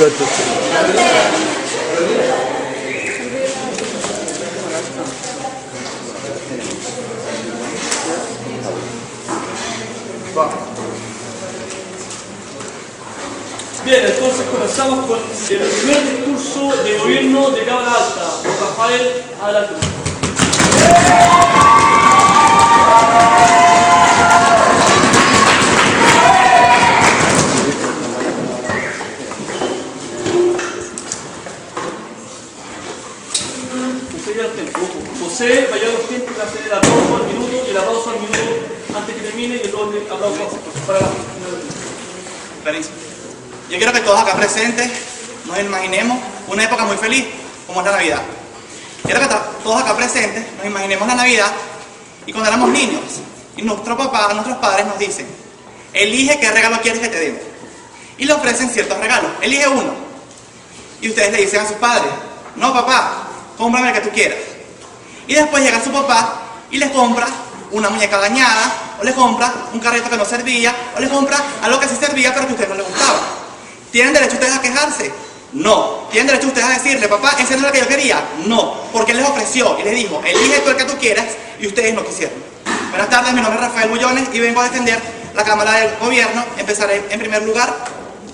Bien, entonces comenzamos con el primer discurso de gobierno de Cámara Alta, don Rafael, adelante. José, vaya los tiempos que hacer el aplauso al minuto y el aplauso al minuto antes que termine y el aplauso para la Clarísimo. Yo quiero que todos acá presentes nos imaginemos una época muy feliz como es la Navidad. Quiero que todos acá presentes nos imaginemos la Navidad y cuando éramos niños y nuestros padres nos dicen: elige qué regalo quieres que te den, y le ofrecen ciertos regalos, elige uno, y ustedes le dicen a sus padres: no papá, cómprame el que tú quieras. Y después llega su papá y les compra una muñeca dañada, o les compra un carrito que no servía, o les compra algo que sí servía pero que a ustedes no les gustaba. ¿Tienen derecho ustedes a quejarse? No. ¿Tienen derecho ustedes a decirle: papá, ese no es lo que yo quería? No, porque él les ofreció y les dijo: elige tú el que tú quieras, y ustedes no quisieron. Buenas tardes, mi nombre es Rafael Bullones y vengo a defender la Cámara del Gobierno. Empezaré en primer lugar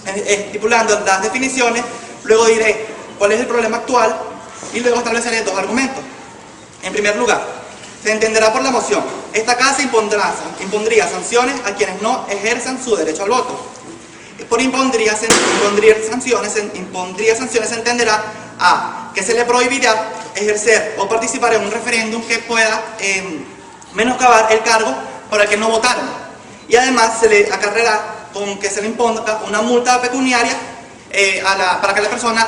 estipulando las definiciones, luego diré cuál es el problema actual y luego estableceré dos argumentos. En primer lugar, se entenderá por la moción: esta Casa impondría sanciones a quienes no ejerzan su derecho al voto. Por impondría sanciones se entenderá a que se le prohibirá ejercer o participar en un referéndum que pueda menoscabar el cargo para el que no votaron. Y además se le acarreará con que se le imponga una multa pecuniaria para que la persona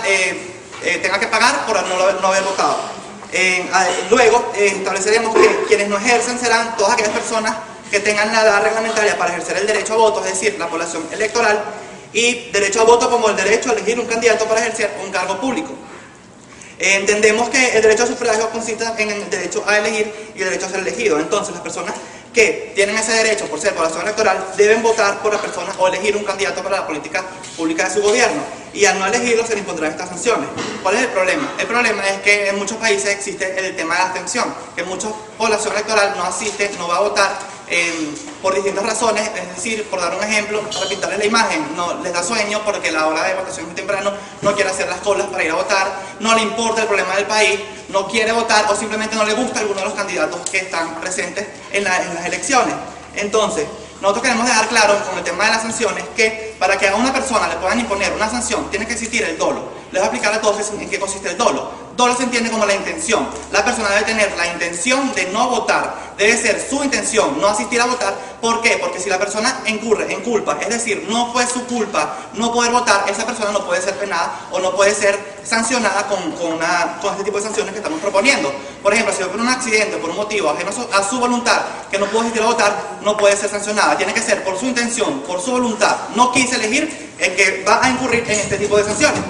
tenga que pagar por no haber votado. Luego estableceremos que quienes no ejercen serán todas aquellas personas que tengan la edad reglamentaria para ejercer el derecho a voto, es decir, la población electoral, y derecho a voto como el derecho a elegir un candidato para ejercer un cargo público. Entendemos que el derecho a sufragio consiste en el derecho a elegir y el derecho a ser elegido. Entonces las personas que tienen ese derecho por ser población electoral deben votar por la persona o elegir un candidato para la política pública de su gobierno, y al no elegirlo se le impondrán estas sanciones. ¿Cuál es el problema? El problema es que en muchos países existe el tema de la abstención, que mucha población electoral no asiste, no va a votar por distintas razones, es decir, por dar un ejemplo, para pintarles la imagen: no les da sueño porque la hora de votación es muy temprano, no quiere hacer las colas para ir a votar, no le importa el problema del país, no quiere votar o simplemente no le gusta alguno de los candidatos que están presentes en las elecciones. Entonces, nosotros queremos dejar claro con el tema de las sanciones que para que a una persona le puedan imponer una sanción tiene que existir el dolo. Les voy a explicar a todos en qué consiste el dolo. Dolo se entiende como la intención. La persona debe tener la intención de no votar, debe ser su intención no asistir a votar. ¿Por qué? Porque si la persona incurre en culpa, es decir, no fue su culpa no poder votar, esa persona no puede ser penada o no puede ser sancionada con este tipo de sanciones que estamos proponiendo. Por ejemplo, si por un accidente, por un motivo ajeno a su voluntad, que no pudo asistir a votar, no puede ser sancionada. Tiene que ser por su intención, por su voluntad, no quise elegir, el que va a incurrir en este tipo de sanciones.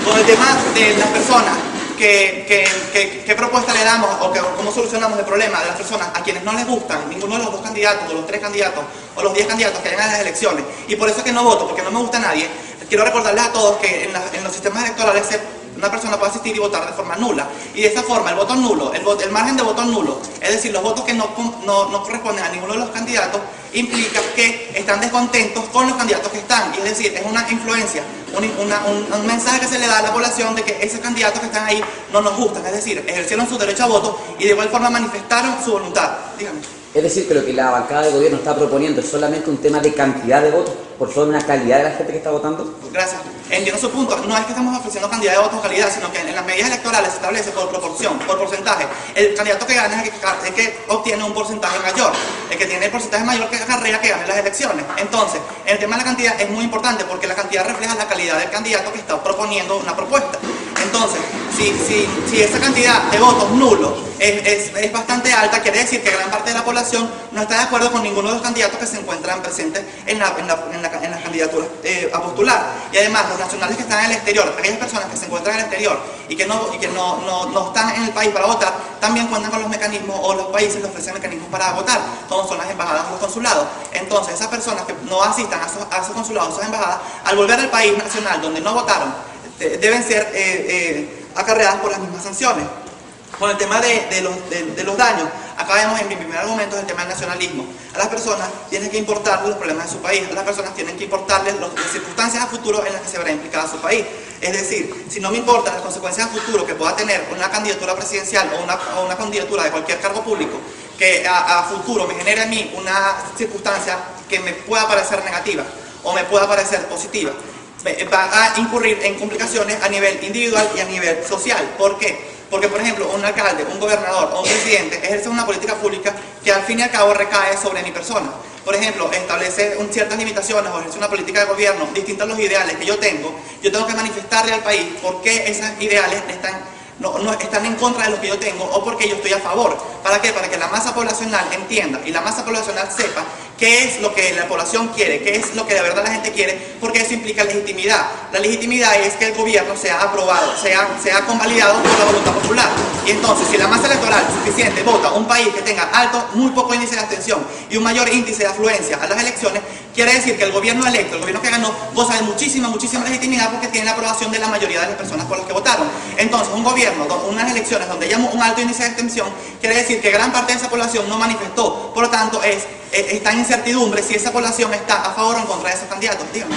Con el tema de las personas, ¿qué propuesta le damos o cómo solucionamos el problema de las personas a quienes no les gustan ninguno de los dos candidatos, o los 3 candidatos, o los 10 candidatos que hayan en las elecciones? Y por eso es que no voto, porque no me gusta a nadie. Quiero recordarles a todos que en los sistemas electorales una persona puede asistir y votar de forma nula. Y de esa forma, el voto nulo, el margen de voto nulo, es decir, los votos que no corresponden a ninguno de los candidatos, implica que están descontentos con los candidatos que están. Y es decir, es una influencia, un mensaje que se le da a la población de que esos candidatos que están ahí no nos gustan. Es decir, ejercieron su derecho a voto y de igual forma manifestaron su voluntad. Dígame. Es decir, que lo que la bancada del gobierno está proponiendo es solamente un tema de cantidad de votos, por sobre una calidad de la gente que está votando. Gracias. Entiendo su punto. No es que estamos ofreciendo cantidad de votos o calidad, sino que en las medidas electorales se establece por proporción, por porcentaje. El candidato que gana es el que obtiene un porcentaje mayor. El que tiene el porcentaje mayor que acarrea que gane las elecciones. Entonces, el tema de la cantidad es muy importante porque la cantidad refleja la calidad del candidato que está proponiendo una propuesta. Entonces, si esa cantidad de votos nulos es bastante alta, quiere decir que gran parte de la población no está de acuerdo con ninguno de los candidatos que se encuentran presentes en las candidaturas a postular. Y además, los nacionales que están en el exterior, aquellas personas que se encuentran en el exterior y que no están en el país para votar, también cuentan con los mecanismos, o los países les ofrecen mecanismos para votar, como son las embajadas o los consulados. Entonces, esas personas que no asistan a esos consulados, a esas embajadas, al volver al país nacional donde no votaron, deben ser acarreadas por las mismas sanciones. Con el tema de los daños, acá vemos en mi primer argumento el tema del nacionalismo. A las personas tienen que importarles los problemas de su país, a las personas tienen que importarles las circunstancias a futuro en las que se verá implicada su país. Es decir, si no me importan las consecuencias a futuro que pueda tener una candidatura presidencial o una candidatura de cualquier cargo público, que a futuro me genere a mí una circunstancia que me pueda parecer negativa o me pueda parecer positiva, va a incurrir en complicaciones a nivel individual y a nivel social. ¿Por qué? Porque, por ejemplo, un alcalde, un gobernador o un presidente ejerce una política pública que al fin y al cabo recae sobre mi persona. Por ejemplo, establece ciertas limitaciones o ejerce una política de gobierno distinta a los ideales que yo tengo que manifestarle al país por qué esos ideales están en contra de lo que yo tengo o porque yo estoy a favor. ¿Para qué? Para que la masa poblacional entienda y la masa poblacional sepa qué es lo que la población quiere, qué es lo que de verdad la gente quiere, porque eso implica legitimidad. La legitimidad es que el gobierno sea aprobado, sea convalidado por la voluntad popular. Y entonces, si la masa electoral suficiente vota un país que tenga muy poco índice de abstención y un mayor índice de afluencia a las elecciones, quiere decir que el gobierno electo, el gobierno que ganó, goza de muchísima legitimidad porque tiene la aprobación de la mayoría de las personas por las que votaron. Entonces, un gobierno, unas elecciones donde haya un alto índice de abstención, quiere decir que gran parte de esa población no manifestó. Por lo tanto, está en incertidumbre si esa población está a favor o en contra de esos candidatos. Dígame.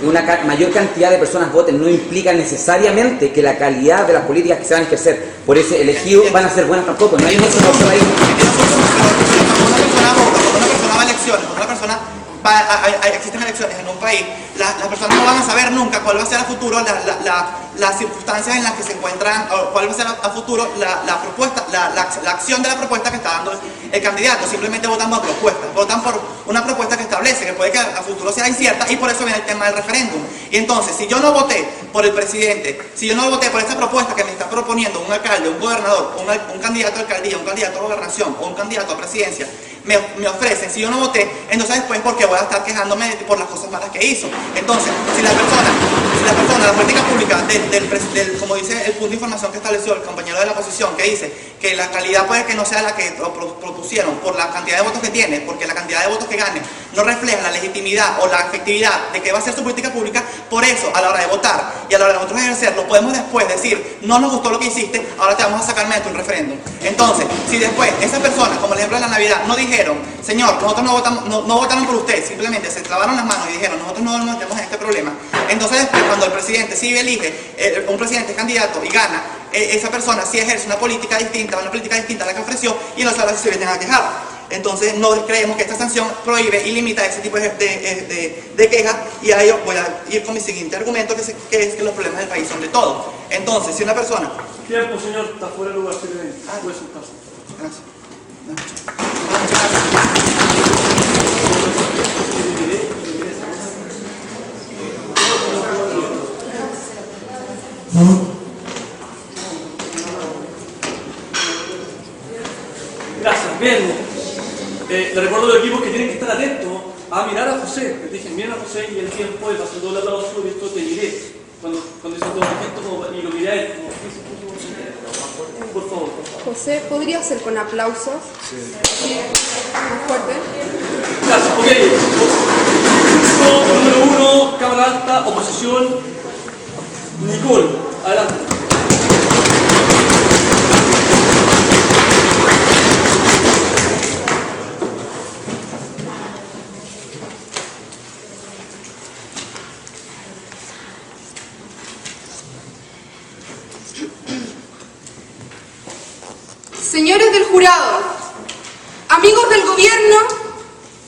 Una mayor cantidad de personas voten no implica necesariamente que la calidad de las políticas que se van a ejercer por ese elegido van a ser buenas tampoco. No hay mucho por ahí. Cuando una persona vota, cuando una persona va a elecciones, cuando una persona existen elecciones en un país, las personas no van a saber nunca cuál va a ser a futuro las circunstancias en las que se encuentran, o cuál va a ser a futuro la propuesta, la acción de la propuesta que está dando el candidato. Simplemente votan por propuestas, votan por una propuesta que establece que puede que a futuro sea incierta, y por eso viene el tema del referéndum. Y entonces, si yo no voté por el presidente, si yo no voté por esta propuesta que me está proponiendo un alcalde, un gobernador, un candidato a alcaldía, un candidato a gobernación o un candidato a presidencia, me ofrecen, si yo no voté, entonces después porque voy a estar quejándome por las cosas malas que hizo. Entonces, si la política pública como dice el punto de información que estableció el compañero de la oposición, que dice que la calidad puede que no sea la que propusieron por la cantidad de votos que tiene, porque la cantidad de votos que gane no refleja la legitimidad o la efectividad de que va a ser su política pública, por eso a la hora de votar y a la hora de nosotros ejercerlo, podemos después decir, no nos gustó lo que hiciste, ahora te vamos a sacar de un referéndum. Entonces, si después esas personas, como el ejemplo de la Navidad, no dijeron, señor, nosotros no votaron por usted, simplemente se lavaron las manos y dijeron, nosotros no nos metemos en este problema, entonces después cuando el presidente sí elige un presidente candidato y gana, esa persona sí ejerce una política distinta a la que ofreció, y entonces ahora se vienen a quejar. Entonces no creemos que esta sanción prohíbe y limita ese tipo de quejas, y a ello voy a ir con mi siguiente argumento, que es que los problemas del país son de todos. Entonces, si una persona... Tiempo, señor, está fuera de lugar, simplemente. Puede sentarse. Gracias. Gracias, bien. Le recuerdo a los equipos que tienen que estar atentos a mirar a José. Les dije, miren a José y el tiempo, y pasó todo el aplauso, y esto te diré. Cuando dice todo el gesto, y lo miré a él. Por favor. José, ¿podría ser con aplausos? Sí. Más fuerte. Gracias, ok. Número 1, cámara alta, oposición. Nicole, adelante. Señores del jurado, amigos del gobierno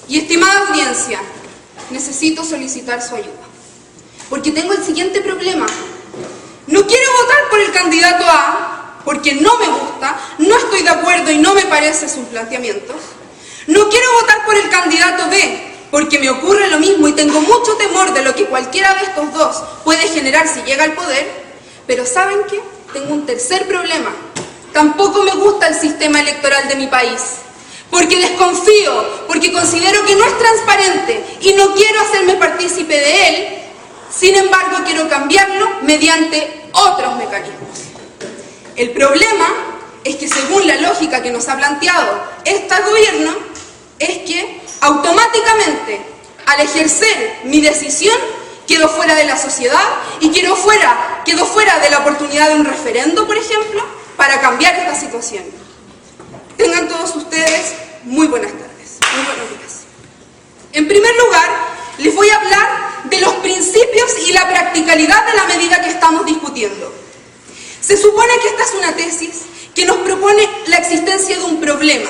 y estimada audiencia, necesito solicitar su ayuda, porque tengo el siguiente problema. No quiero votar por el candidato A, porque no me gusta, no estoy de acuerdo y no me parece sus planteamientos. No quiero votar por el candidato B, porque me ocurre lo mismo y tengo mucho temor de lo que cualquiera de estos dos puede generar si llega al poder. Pero ¿saben qué? Tengo un tercer problema. Tampoco me gusta el sistema electoral de mi país, porque desconfío, porque considero que no es transparente y no quiero hacerme partícipe de él. Sin embargo, quiero cambiarlo mediante otros mecanismos. El problema es que, según la lógica que nos ha planteado este gobierno, es que automáticamente, al ejercer mi decisión, quedo fuera de la sociedad y quedo fuera de la oportunidad de un referendo, por ejemplo, para cambiar esta situación. Tengan todos ustedes muy buenas tardes, muy buenos días. En primer lugar, les voy a hablar de los principios y la practicalidad de la medida que estamos discutiendo. Se supone que esta es una tesis que nos propone la existencia de un problema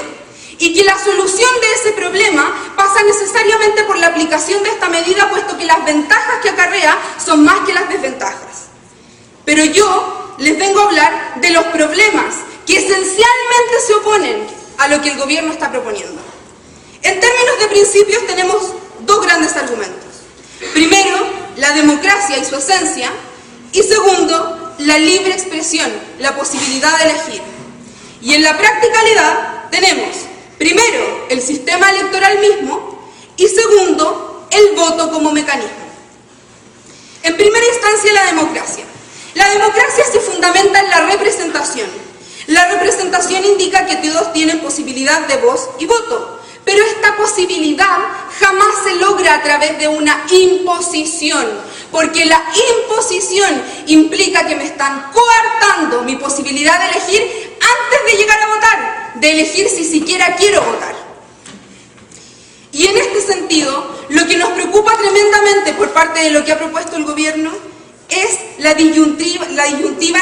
y que la solución de ese problema pasa necesariamente por la aplicación de esta medida, puesto que las ventajas que acarrea son más que las desventajas. Pero yo les vengo a hablar de los problemas que esencialmente se oponen a lo que el gobierno está proponiendo. En términos de principios tenemos dos grandes argumentos. Primero, la democracia y su esencia, y segundo, la libre expresión, la posibilidad de elegir. Y en la practicalidad tenemos, primero, el sistema electoral mismo, y segundo, el voto como mecanismo. En primera instancia, la democracia. La democracia se fundamenta en la representación. La representación indica que todos tienen posibilidad de voz y voto, pero esta posibilidad jamás se logra a través de una imposición, porque la imposición implica que me están coartando mi posibilidad de elegir antes de llegar a votar, de elegir si siquiera quiero votar. Y en este sentido, lo que nos preocupa tremendamente por parte de lo que ha propuesto el gobierno es la disyuntiva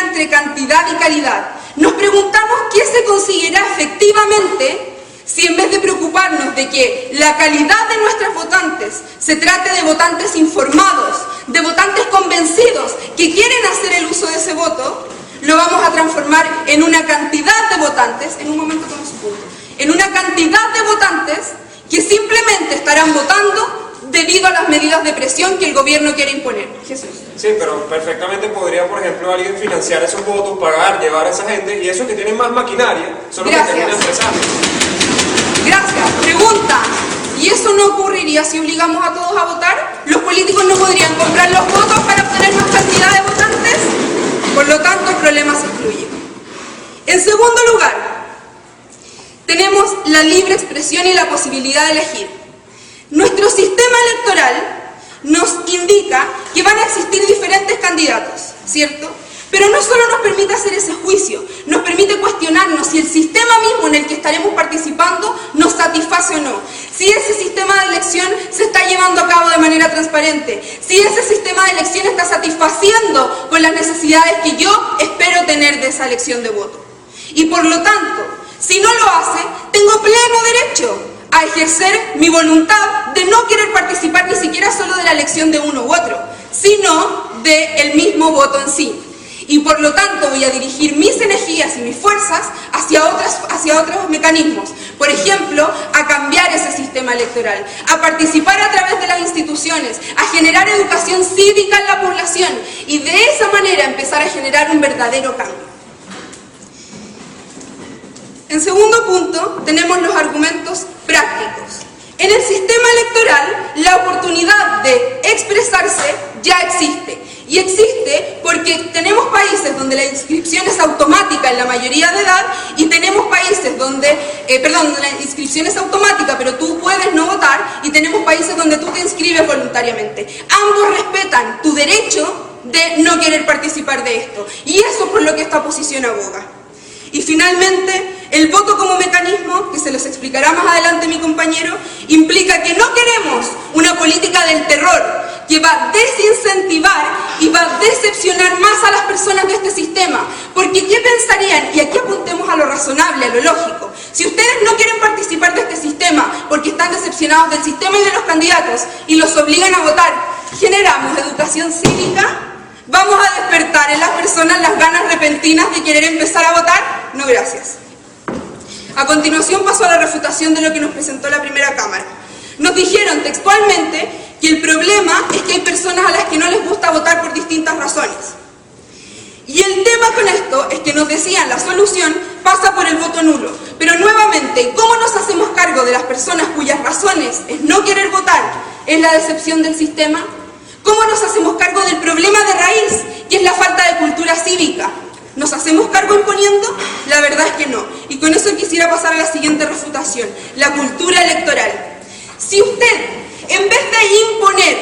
entre cantidad y calidad. Nos preguntamos qué se conseguirá efectivamente si en vez de preocuparnos de que la calidad de nuestros votantes se trate de votantes informados, de votantes convencidos que quieren hacer el uso de ese voto, lo vamos a transformar en una cantidad de votantes, en un momento tomo su punto, en una cantidad de votantes que simplemente estarán votando debido a las medidas de presión que el gobierno quiere imponer. Jesús. Sí, pero perfectamente podría, por ejemplo, alguien financiar esos votos, pagar, llevar a esa gente, y esos que tienen más maquinaria son los que terminan estresando. Gracias. Pregunta. ¿Y eso no ocurriría si obligamos a todos a votar? ¿Los políticos no podrían comprar los votos para obtener más cantidad de votantes? Por lo tanto, el problema se excluye. En segundo lugar, tenemos la libre expresión y la posibilidad de elegir. Nuestro sistema electoral nos indica que van a existir diferentes candidatos, ¿cierto? Pero no solo nos permite hacer ese juicio, nos permite cuestionarnos si el sistema mismo en el que estaremos participando nos satisface o no. Si ese sistema de elección se está llevando a cabo de manera transparente, si ese sistema de elección está satisfaciendo con las necesidades que yo espero tener de esa elección de voto. Y por lo tanto, si no lo hace, tengo pleno derecho a ejercer mi voluntad de no querer participar ni siquiera solo de la elección de uno u otro, sino del mismo voto en sí. Y por lo tanto voy a dirigir mis energías y mis fuerzas hacia otros mecanismos. Por ejemplo, a cambiar ese sistema electoral, a participar a través de las instituciones, a generar educación cívica en la población y de esa manera empezar a generar un verdadero cambio. En segundo punto, tenemos los argumentos prácticos. En el sistema electoral, la oportunidad de expresarse ya existe. Y existe porque tenemos países donde la inscripción es automática en la mayoría de edad y tenemos países donde, la inscripción es automática pero tú puedes no votar y tenemos países donde tú te inscribes voluntariamente. Ambos respetan tu derecho de no querer participar de esto y eso es por lo que esta oposición aboga. Y finalmente, el voto como mecanismo, que se los explicará más adelante mi compañero, implica que no queremos una política del terror que va a desincentivar y va a decepcionar más a las personas de este sistema. Porque ¿qué pensarían? Y aquí apuntemos a lo razonable, a lo lógico. Si ustedes no quieren participar de este sistema porque están decepcionados del sistema y de los candidatos y los obligan a votar, ¿generamos educación cívica? ¿Vamos a despertar en las personas las ganas repentinas de querer empezar a votar? No, gracias. A continuación paso a la refutación de lo que nos presentó la primera Cámara. Nos dijeron textualmente que el problema es que hay personas a las que no les gusta votar por distintas razones. Y Y el tema con esto es que nos decían la solución pasa por el voto nulo. Pero nuevamente, ¿cómo nos hacemos cargo de las personas cuyas razones es no querer votar, es la decepción del sistema? ¿Cómo nos hacemos cargo del problema de raíz, que es la falta de cultura cívica? ¿Nos hacemos cargo imponiendo? La verdad es que no. Y con eso quisiera pasar a la siguiente refutación, la cultura electoral. Si usted, en vez de imponer,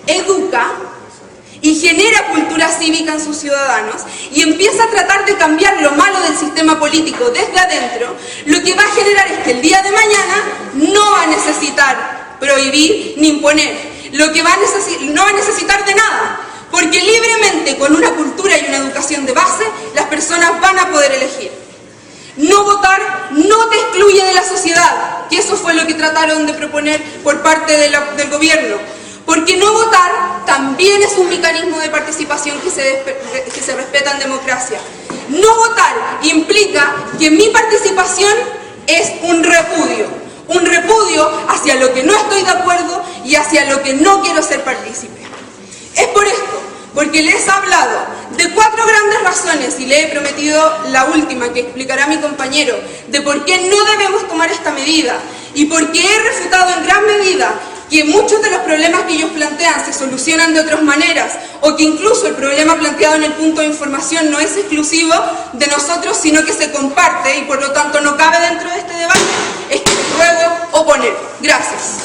educa y genera cultura cívica en sus ciudadanos y empieza a tratar de cambiar lo malo del sistema político desde adentro, lo que va a generar es que el día de mañana no va a necesitar prohibir ni imponer, no va a necesitar de nada, porque libremente con una cultura y una educación de base las personas van a poder elegir. No votar no te excluye de la sociedad, que eso fue lo que trataron de proponer por parte del gobierno. Porque no votar también es un mecanismo de participación que se respeta en democracia. No votar implica que mi participación es un repudio hacia lo que no estoy de acuerdo y hacia lo que no quiero ser partícipe. Es por esto, porque les he hablado de 4 grandes razones y le he prometido la última que explicará mi compañero, de por qué no debemos tomar esta medida y por qué he refutado en gran medida que muchos de los problemas que ellos plantean se solucionan de otras maneras, o que incluso el problema planteado en el punto de información no es exclusivo de nosotros, sino que se comparte y por lo tanto no cabe dentro de este debate, es que les ruego oponer. Gracias.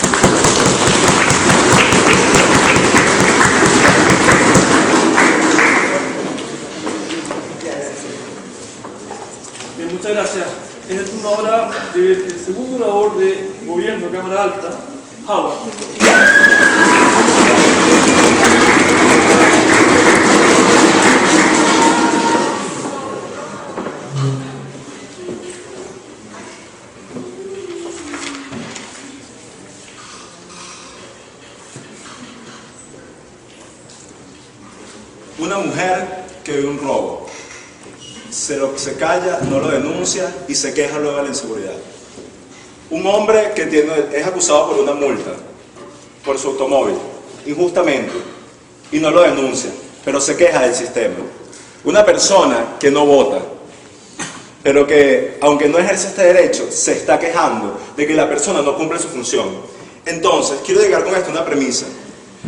Bien, muchas gracias. En el turno ahora del segundo orador de gobierno, Cámara Alta, Howard. Una mujer que ve un robo, se calla, no lo denuncia y se queja luego de la inseguridad. Un hombre que es acusado por una multa, por su automóvil, injustamente, y no lo denuncia, pero se queja del sistema. Una persona que no vota, pero que, aunque no ejerce este derecho, se está quejando de que la persona no cumple su función. Entonces, quiero llegar con esto a una premisa.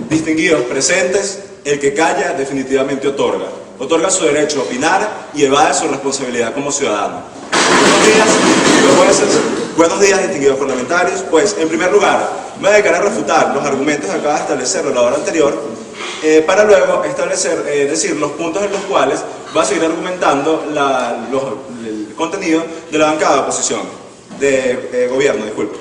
Distinguidos presentes, el que calla definitivamente otorga. Otorga su derecho a opinar y evade su responsabilidad como ciudadano. Buenos días, distinguidos jueces. Buenos días, distinguidos parlamentarios. Pues, en primer lugar, me voy a dedicar a refutar los argumentos que acaba de establecer el orador anterior, para luego decir los puntos en los cuales va a seguir argumentando el contenido de la bancada de oposición, de gobierno, disculpe.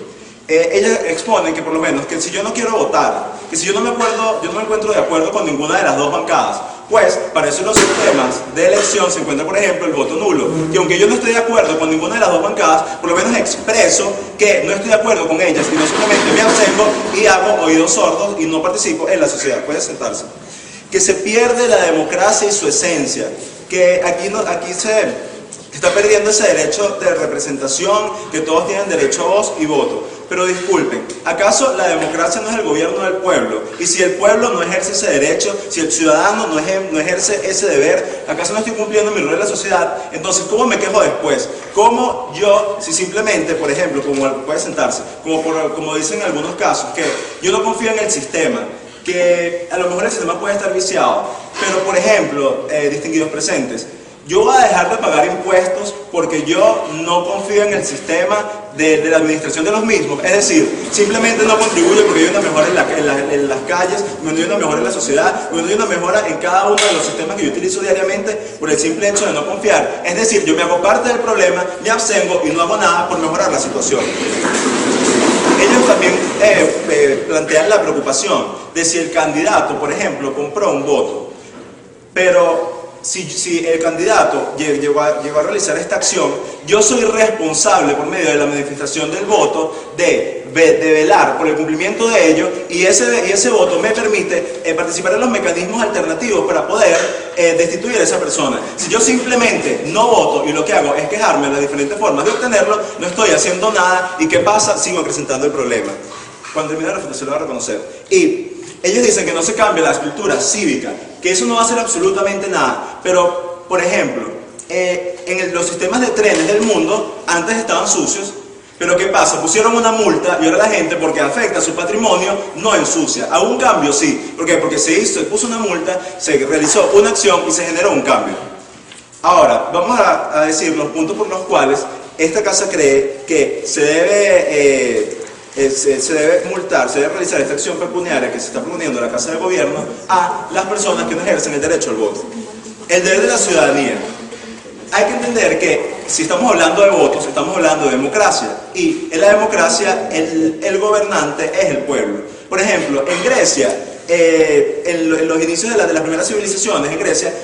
Ella expone que por lo menos, que si yo no quiero votar, que si yo no me encuentro de acuerdo con ninguna de las dos bancadas, pues para eso en los sistemas de elección se encuentra, por ejemplo, el voto nulo. Y aunque yo no estoy de acuerdo con ninguna de las dos bancadas, por lo menos expreso que no estoy de acuerdo con ellas y no simplemente me abstengo y hago oídos sordos y no participo en la sociedad. Puede sentarse. Que se pierde la democracia y su esencia, que aquí se está perdiendo ese derecho de representación, que todos tienen derecho a voz y voto. Pero disculpen, ¿acaso la democracia no es el gobierno del pueblo? Y si el pueblo no ejerce ese derecho, si el ciudadano no ejerce ese deber, ¿acaso no estoy cumpliendo mi rol en la sociedad? Entonces, ¿cómo me quejo después? ¿Cómo yo, si simplemente, por ejemplo, como puede sentarse, como dicen en algunos casos, que yo no confío en el sistema, que a lo mejor el sistema puede estar viciado, pero por ejemplo, distinguidos presentes, yo voy a dejar de pagar impuestos porque yo no confío en el sistema de la administración de los mismos? Es decir, simplemente no contribuyo porque hay una mejora en las calles, no hay una mejora en la sociedad, no hay una mejora en cada uno de los sistemas que yo utilizo diariamente por el simple hecho de no confiar. Es decir, yo me hago parte del problema, me abstengo y no hago nada por mejorar la situación. Ellos también plantean la preocupación de si el candidato, por ejemplo, compró un voto, pero si el candidato llegó a realizar esta acción, yo soy responsable por medio de la manifestación del voto de velar por el cumplimiento de ello, y ese voto me permite participar en los mecanismos alternativos para poder destituir a esa persona. Si yo simplemente no voto y lo que hago es quejarme de las diferentes formas de obtenerlo, no estoy haciendo nada, y ¿qué pasa? Sigo acrecentando el problema. Cuando termine la refutación lo voy a reconocer. Y ellos dicen que no se cambia la escultura cívica, que eso no va a hacer absolutamente nada, pero por ejemplo, los sistemas de trenes del mundo antes estaban sucios, pero ¿qué pasa? Pusieron una multa y ahora la gente, porque afecta a su patrimonio, no ensucia. ¿A un cambio? Sí. ¿Por qué? Porque se puso una multa, se realizó una acción y se generó un cambio. Ahora, vamos a decir los puntos por los cuales esta casa cree que se debe multar, se debe realizar esta acción pecuniaria que se está proponiendo la Casa de Gobierno a las personas que no ejercen el derecho al voto. El deber de la ciudadanía. Hay que entender que si estamos hablando de votos, estamos hablando de democracia. Y en la democracia el gobernante es el pueblo. Por ejemplo, en Grecia, en los inicios de las primeras civilizaciones, en Grecia,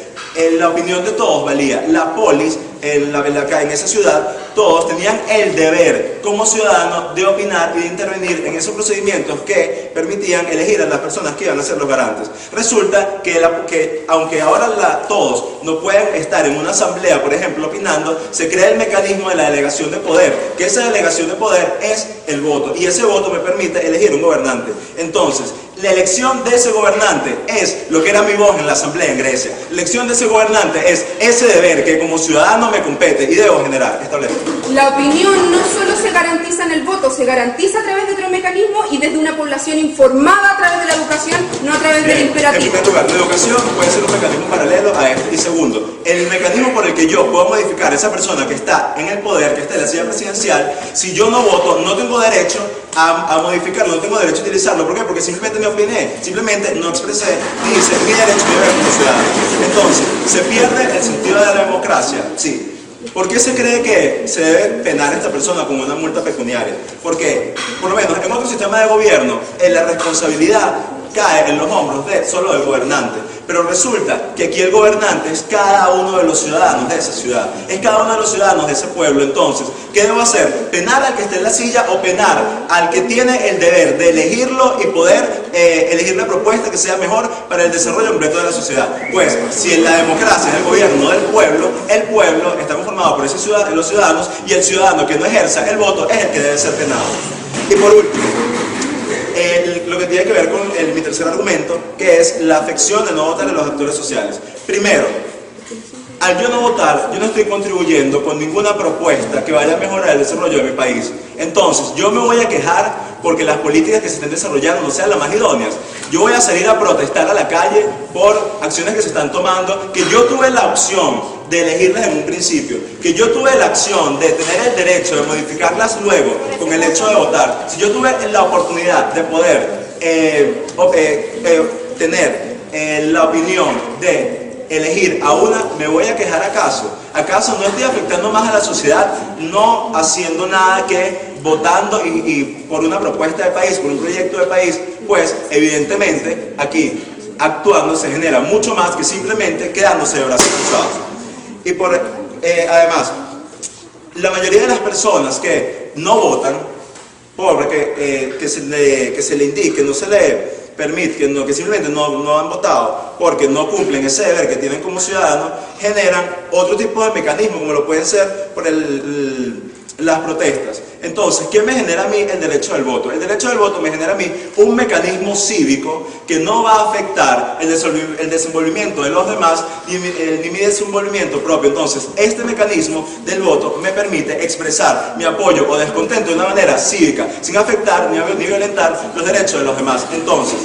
la opinión de todos valía. La polis, en esa ciudad, todos tenían el deber como ciudadanos de opinar y de intervenir en esos procedimientos que permitían elegir a las personas que iban a ser los garantes. Resulta que aunque ahora todos no pueden estar en una asamblea, por ejemplo, opinando, se crea el mecanismo de la delegación de poder, que esa delegación de poder es el voto, y ese voto me permite elegir un gobernante. Entonces, la elección de ese gobernante es lo que era mi voz en la asamblea en Grecia. La elección de ese gobernante es ese deber que como ciudadano me compete y debo generar, establecer. La opinión no solo se garantiza en el voto, se garantiza a través de otro mecanismo y desde una población informada a través de la educación, no a través del imperativo. En primer lugar, la educación puede ser un mecanismo paralelo a este. Y segundo, el mecanismo por el que yo puedo modificar a esa persona que está en el poder, que está en la silla presidencial, si yo no voto, no tengo derecho a modificarlo, no tengo derecho a utilizarlo. ¿Por qué? Porque simplemente me opiné, simplemente no expresé ni hice mi derecho de ver como ciudadano. Entonces, ¿se pierde el sentido de la democracia? Sí. ¿Por qué se cree que se debe penar a esta persona con una multa pecuniaria? Porque, por lo menos en otro sistema de gobierno, la responsabilidad cae en los hombros solo del gobernante. Pero resulta que aquí el gobernante es cada uno de los ciudadanos de esa ciudad, es cada uno de los ciudadanos de ese pueblo. Entonces, ¿qué debo hacer? ¿Penar al que esté en la silla o penar al que tiene el deber de elegirlo y poder elegir la propuesta que sea mejor para el desarrollo completo de la sociedad? Pues, si en la democracia es el gobierno del pueblo, el pueblo está conformado por los ciudadanos, y el ciudadano que no ejerza el voto es el que debe ser penado. Y por último, lo que tiene que ver con mi tercer argumento, que es la afección de no votar en los actores sociales. Primero, al yo no votar, yo no estoy contribuyendo con ninguna propuesta que vaya a mejorar el desarrollo de mi país. Entonces, yo me voy a quejar porque las políticas que se estén desarrollando no sean las más idóneas. Yo voy a salir a protestar a la calle por acciones que se están tomando, que yo tuve la opción de elegirlas en un principio, que yo tuve la opción de tener el derecho de modificarlas luego con el hecho de votar. Si yo tuve la oportunidad de poder tener la opinión de elegir a una, ¿me voy a quejar acaso? ¿Acaso no estoy afectando más a la sociedad no haciendo nada que votando y por una propuesta de país, por un proyecto de país? Pues evidentemente aquí actuando se genera mucho más que simplemente quedándose de brazos cruzados. Y además, la mayoría de las personas que no votan, que se le indique, no se le permite, que simplemente no han votado porque no cumplen ese deber que tienen como ciudadanos, generan otro tipo de mecanismos, como lo pueden ser por las protestas. Entonces, ¿qué me genera a mí el derecho del voto? El derecho del voto me genera a mí un mecanismo cívico que no va a afectar el desenvolvimiento de los demás ni mi desenvolvimiento propio. Entonces, este mecanismo del voto me permite expresar mi apoyo o descontento de una manera cívica, sin afectar ni violentar los derechos de los demás. Entonces,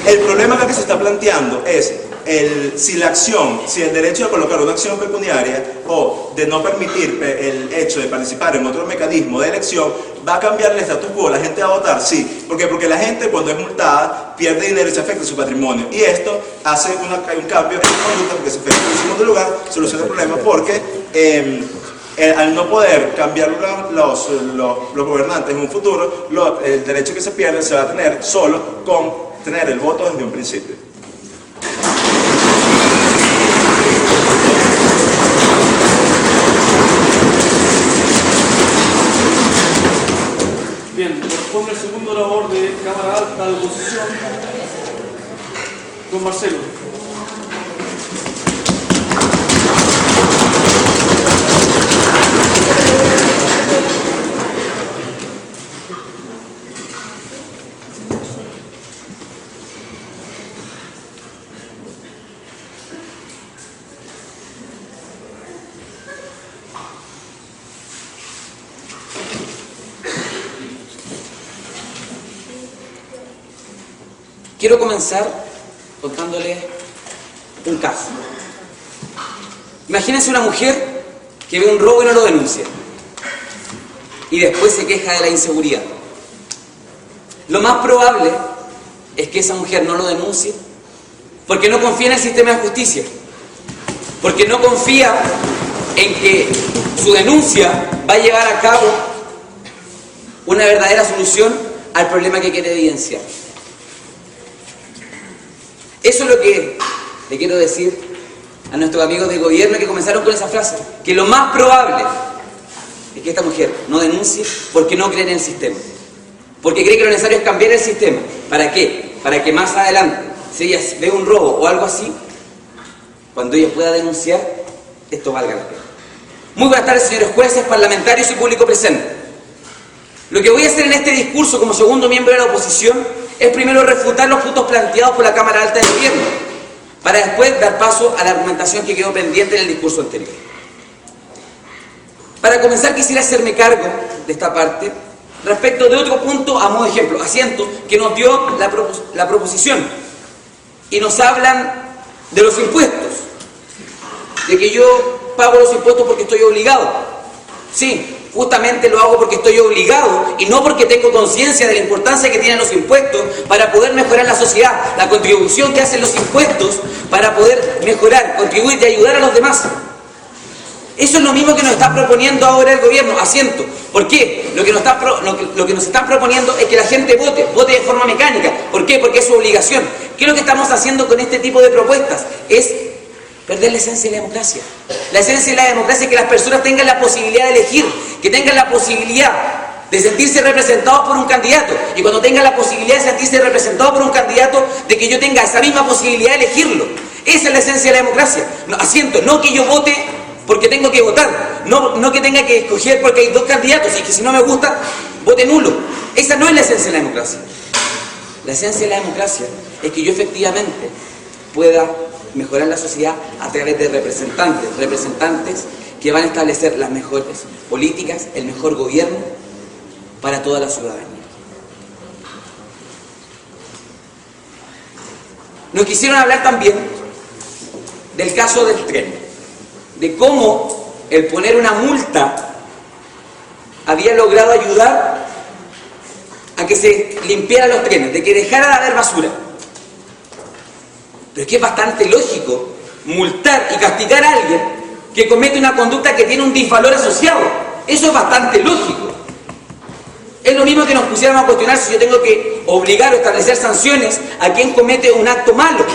el problema que se está planteando es si el derecho de colocar una acción pecuniaria o de no permitir el hecho de participar en otro mecanismo de elección va a cambiar el status quo. ¿La gente va a votar? Sí. ¿Por qué? Porque la gente, cuando es multada, pierde dinero y se afecta su patrimonio, y esto hace un cambio en su conducta porque se afecta. En segundo lugar, soluciona el problema porque al no poder cambiar los gobernantes en un futuro, el derecho que se pierde se va a tener solo con tener el voto desde un principio. Bien, corresponde el segundo labor de Cámara Alta de Oposición, don Marcelo. quiero comenzar contándoles un caso. Imagínense una mujer que ve un robo y no lo denuncia, y después se queja de la inseguridad. Lo más probable es que esa mujer no lo denuncie porque no confía en el sistema de justicia, porque no confía en que su denuncia va a llevar a cabo una verdadera solución al problema que quiere evidenciar. Eso es lo que le quiero decir a nuestros amigos de gobierno que comenzaron con esa frase, que lo más probable es que esta mujer no denuncie porque no cree en el sistema, porque cree que lo necesario es cambiar el sistema. ¿Para qué? Para que más adelante, si ella ve un robo o algo así, cuando ella pueda denunciar, esto valga la pena. Muy buenas tardes, señores jueces, parlamentarios y público presente. Lo que voy a hacer en este discurso como segundo miembro de la oposición es primero refutar los puntos planteados por la Cámara Alta del Gobierno, para después dar paso a la argumentación que quedó pendiente en el discurso anterior. Para comenzar, quisiera hacerme cargo de esta parte respecto de otro punto a modo de ejemplo, asiento que nos dio la proposición, y nos hablan de los impuestos, de que yo pago los impuestos porque estoy obligado. Sí, justamente lo hago porque estoy obligado y no porque tengo conciencia de la importancia que tienen los impuestos para poder mejorar la sociedad, la contribución que hacen los impuestos para poder mejorar, contribuir y ayudar a los demás. Eso es lo mismo que nos está proponiendo ahora el gobierno, asiento. ¿Por qué? Lo que nos están proponiendo es que la gente vote de forma mecánica. ¿Por qué? Porque es su obligación. ¿Qué es lo que estamos haciendo con este tipo de propuestas? Es perder la esencia de la democracia. La esencia de la democracia es que las personas tengan la posibilidad de elegir, que tengan la posibilidad de sentirse representados por un candidato, y cuando tengan la posibilidad de sentirse representados por un candidato, de que yo tenga esa misma posibilidad de elegirlo. Esa es la esencia de la democracia. No, asiento, no que yo vote porque tengo que votar, no que tenga que escoger porque hay dos candidatos y que si no me gusta, vote nulo. Esa no es la esencia de la democracia. La esencia de la democracia es que yo efectivamente pueda mejorar la sociedad a través de representantes que van a establecer las mejores políticas, el mejor gobierno para toda la ciudadanía. Nos quisieron hablar también del caso del tren, de cómo el poner una multa había logrado ayudar a que se limpiaran los trenes, de que dejara de haber basura. Pero es que es bastante lógico multar y castigar a alguien que comete una conducta que tiene un disvalor asociado. Eso es bastante lógico. Es lo mismo que nos pusiéramos a cuestionar si yo tengo que obligar o establecer sanciones a quien comete un acto malo.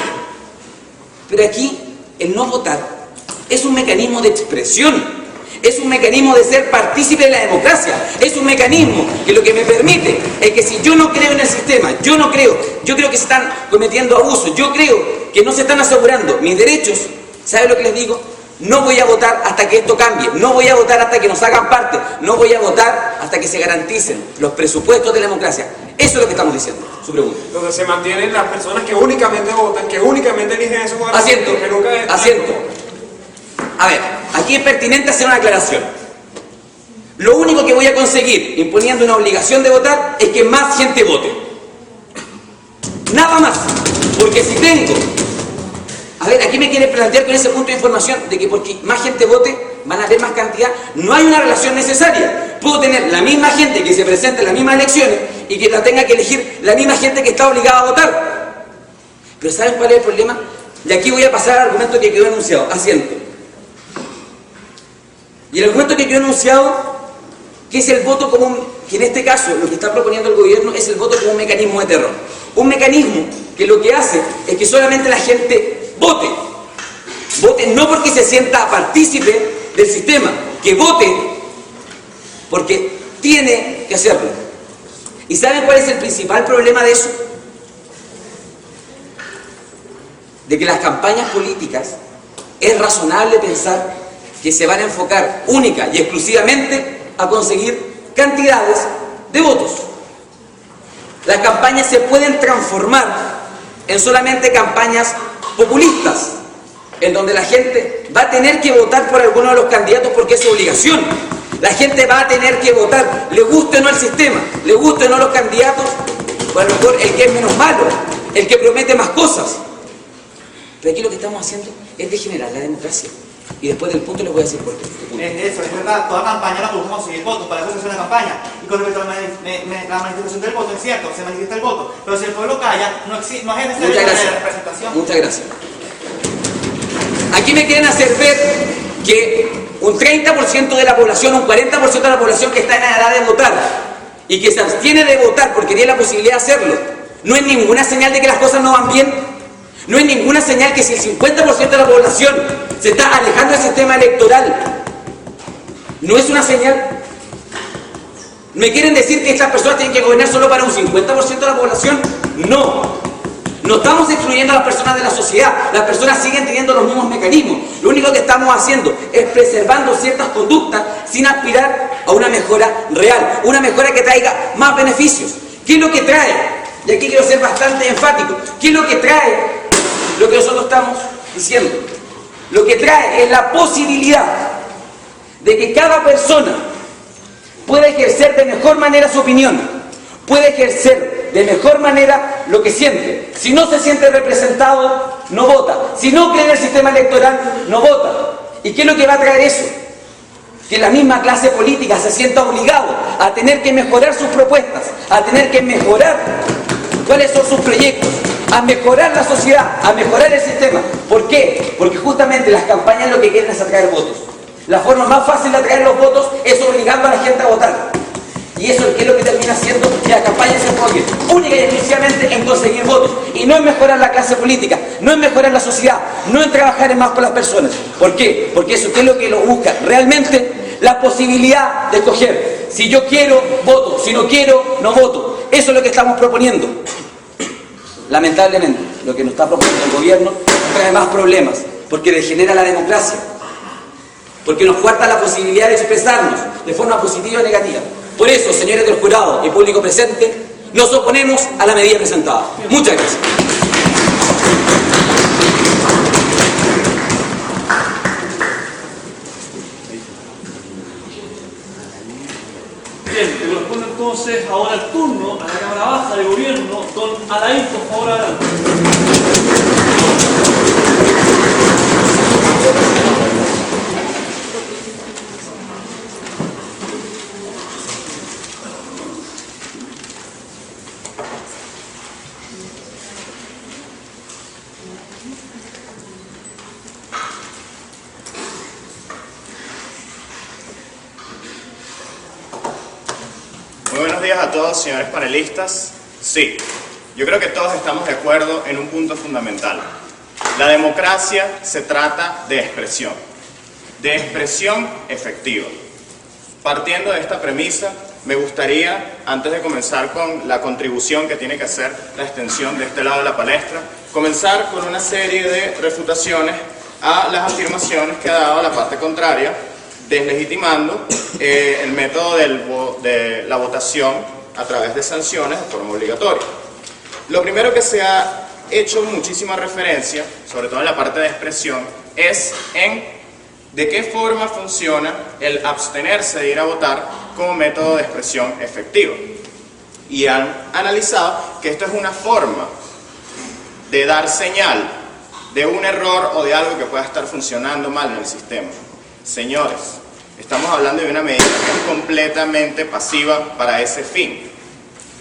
Pero aquí, el no votar es un mecanismo de expresión, es un mecanismo de ser partícipe de la democracia, es un mecanismo que lo que me permite es que si yo no creo en el sistema, yo creo que se están cometiendo abusos, yo creo que no se están asegurando mis derechos, ¿sabe lo que les digo? No voy a votar hasta que esto cambie, no voy a votar hasta que nos hagan parte, no voy a votar hasta que se garanticen los presupuestos de la democracia. Eso es lo que estamos diciendo. Su pregunta. Donde se mantienen las personas que únicamente votan, que únicamente eligen esos gobiernos. Asiento. A ver, aquí es pertinente hacer una aclaración. Lo único que voy a conseguir imponiendo una obligación de votar es que más gente vote. Nada más. Porque si tengo... A ver, aquí me quiere plantear con ese punto de información de que porque más gente vote van a haber más cantidad. No hay una relación necesaria. Puedo tener la misma gente que se presente en las mismas elecciones y que la tenga que elegir la misma gente que está obligada a votar. Pero ¿saben cuál es el problema? Y aquí voy a pasar al argumento que quedó enunciado. Asiento. Y el argumento que quedó enunciado, que es el voto como que en este caso lo que está proponiendo el gobierno es el voto como un mecanismo de terror. Un mecanismo que lo que hace es que solamente la gente vote. Vote no porque se sienta partícipe del sistema, que vote porque tiene que hacerlo. ¿Y saben cuál es el principal problema de eso? De que las campañas políticas es razonable pensar que se van a enfocar única y exclusivamente a conseguir cantidades de votos. Las campañas se pueden transformar en solamente campañas populistas, en donde la gente va a tener que votar por alguno de los candidatos porque es su obligación. La gente va a tener que votar, le guste o no el sistema, le guste o no los candidatos, o a lo mejor el que es menos malo, el que promete más cosas. Pero aquí lo que estamos haciendo es degenerar la democracia. Y después del punto les voy a decir por qué. Eso, es verdad, toda campaña la busca conseguir votos, para eso se hace una campaña. Y con respecto a la manifestación del voto, es cierto, se manifiesta el voto, pero si el pueblo calla, no es necesaria la representación. Muchas gracias. Aquí me quieren hacer ver que un 30% de la población, un 40% de la población que está en la edad de votar y que se abstiene de votar porque tiene la posibilidad de hacerlo, no es ninguna señal de que las cosas no van bien. No es ninguna señal que si el 50% de la población se está alejando del sistema electoral, no es una señal. ¿Me quieren decir que estas personas tienen que gobernar solo para un 50% de la población? No. No estamos excluyendo a las personas de la sociedad. Las personas siguen teniendo los mismos mecanismos. Lo único que estamos haciendo es preservando ciertas conductas sin aspirar a una mejora real, una mejora que traiga más beneficios. ¿Qué es lo que trae? Y aquí quiero ser bastante enfático. ¿Qué es lo que trae lo que nosotros estamos diciendo? Lo que trae es la posibilidad de que cada persona pueda ejercer de mejor manera su opinión, puede ejercer de mejor manera lo que siente. Si no se siente representado, no vota. Si no cree en el sistema electoral, no vota. ¿Y qué es lo que va a traer eso? Que la misma clase política se sienta obligado a tener que mejorar sus propuestas, a tener que mejorar cuáles son sus proyectos, a mejorar la sociedad, a mejorar el sistema. ¿Por qué? Porque justamente las campañas lo que quieren es atraer votos. La forma más fácil de atraer los votos es obligando a la gente a votar. Y eso es lo que termina haciendo que las campañas se enfoquen única y exclusivamente en conseguir votos. Y no en mejorar la clase política, no en mejorar la sociedad, no en trabajar más con las personas. ¿Por qué? Porque eso es lo que lo busca realmente, la posibilidad de escoger. Si yo quiero, voto. Si no quiero, no voto. Eso es lo que estamos proponiendo. Lamentablemente, lo que nos está proponiendo el gobierno trae más problemas, porque degenera la democracia, porque nos cuarta la posibilidad de expresarnos de forma positiva o negativa. Por eso, señores del jurado y público presente, nos oponemos a la medida presentada. Muchas gracias. Bien, le corresponde entonces ahora el turno a la Cámara Baja de Gobierno. Don Alain, por favor, adelante. Muy buenos días a todos, señores panelistas. Sí, yo creo que todos estamos de acuerdo en un punto fundamental. La democracia se trata de expresión efectiva. Partiendo de esta premisa, me gustaría, antes de comenzar con la contribución que tiene que hacer la extensión de este lado de la palestra, comenzar con una serie de refutaciones a las afirmaciones que ha dado la parte contraria, deslegitimando el método de la votación a través de sanciones de forma obligatoria. Lo primero que se ha hecho muchísima referencia, sobre todo en la parte de expresión, es en de qué forma funciona el abstenerse de ir a votar como método de expresión efectivo. Y han analizado que esto es una forma de dar señal de un error o de algo que pueda estar funcionando mal en el sistema. Señores, estamos hablando de una medida que es completamente pasiva para ese fin.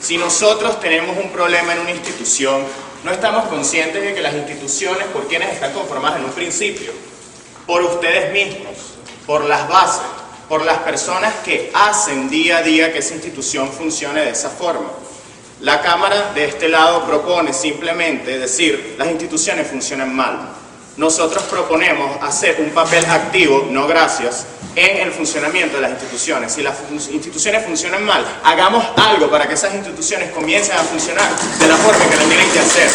Si nosotros tenemos un problema en una institución, no estamos conscientes de que las instituciones, por quienes están conformadas en un principio, por ustedes mismos, por las bases, por las personas que hacen día a día que esa institución funcione de esa forma. La Cámara de este lado propone simplemente decir, las instituciones funcionan mal. Nosotros proponemos hacer un papel activo, no gracias, en el funcionamiento de las instituciones. Si las instituciones funcionan mal, hagamos algo para que esas instituciones comiencen a funcionar de la forma que lo tienen que hacer.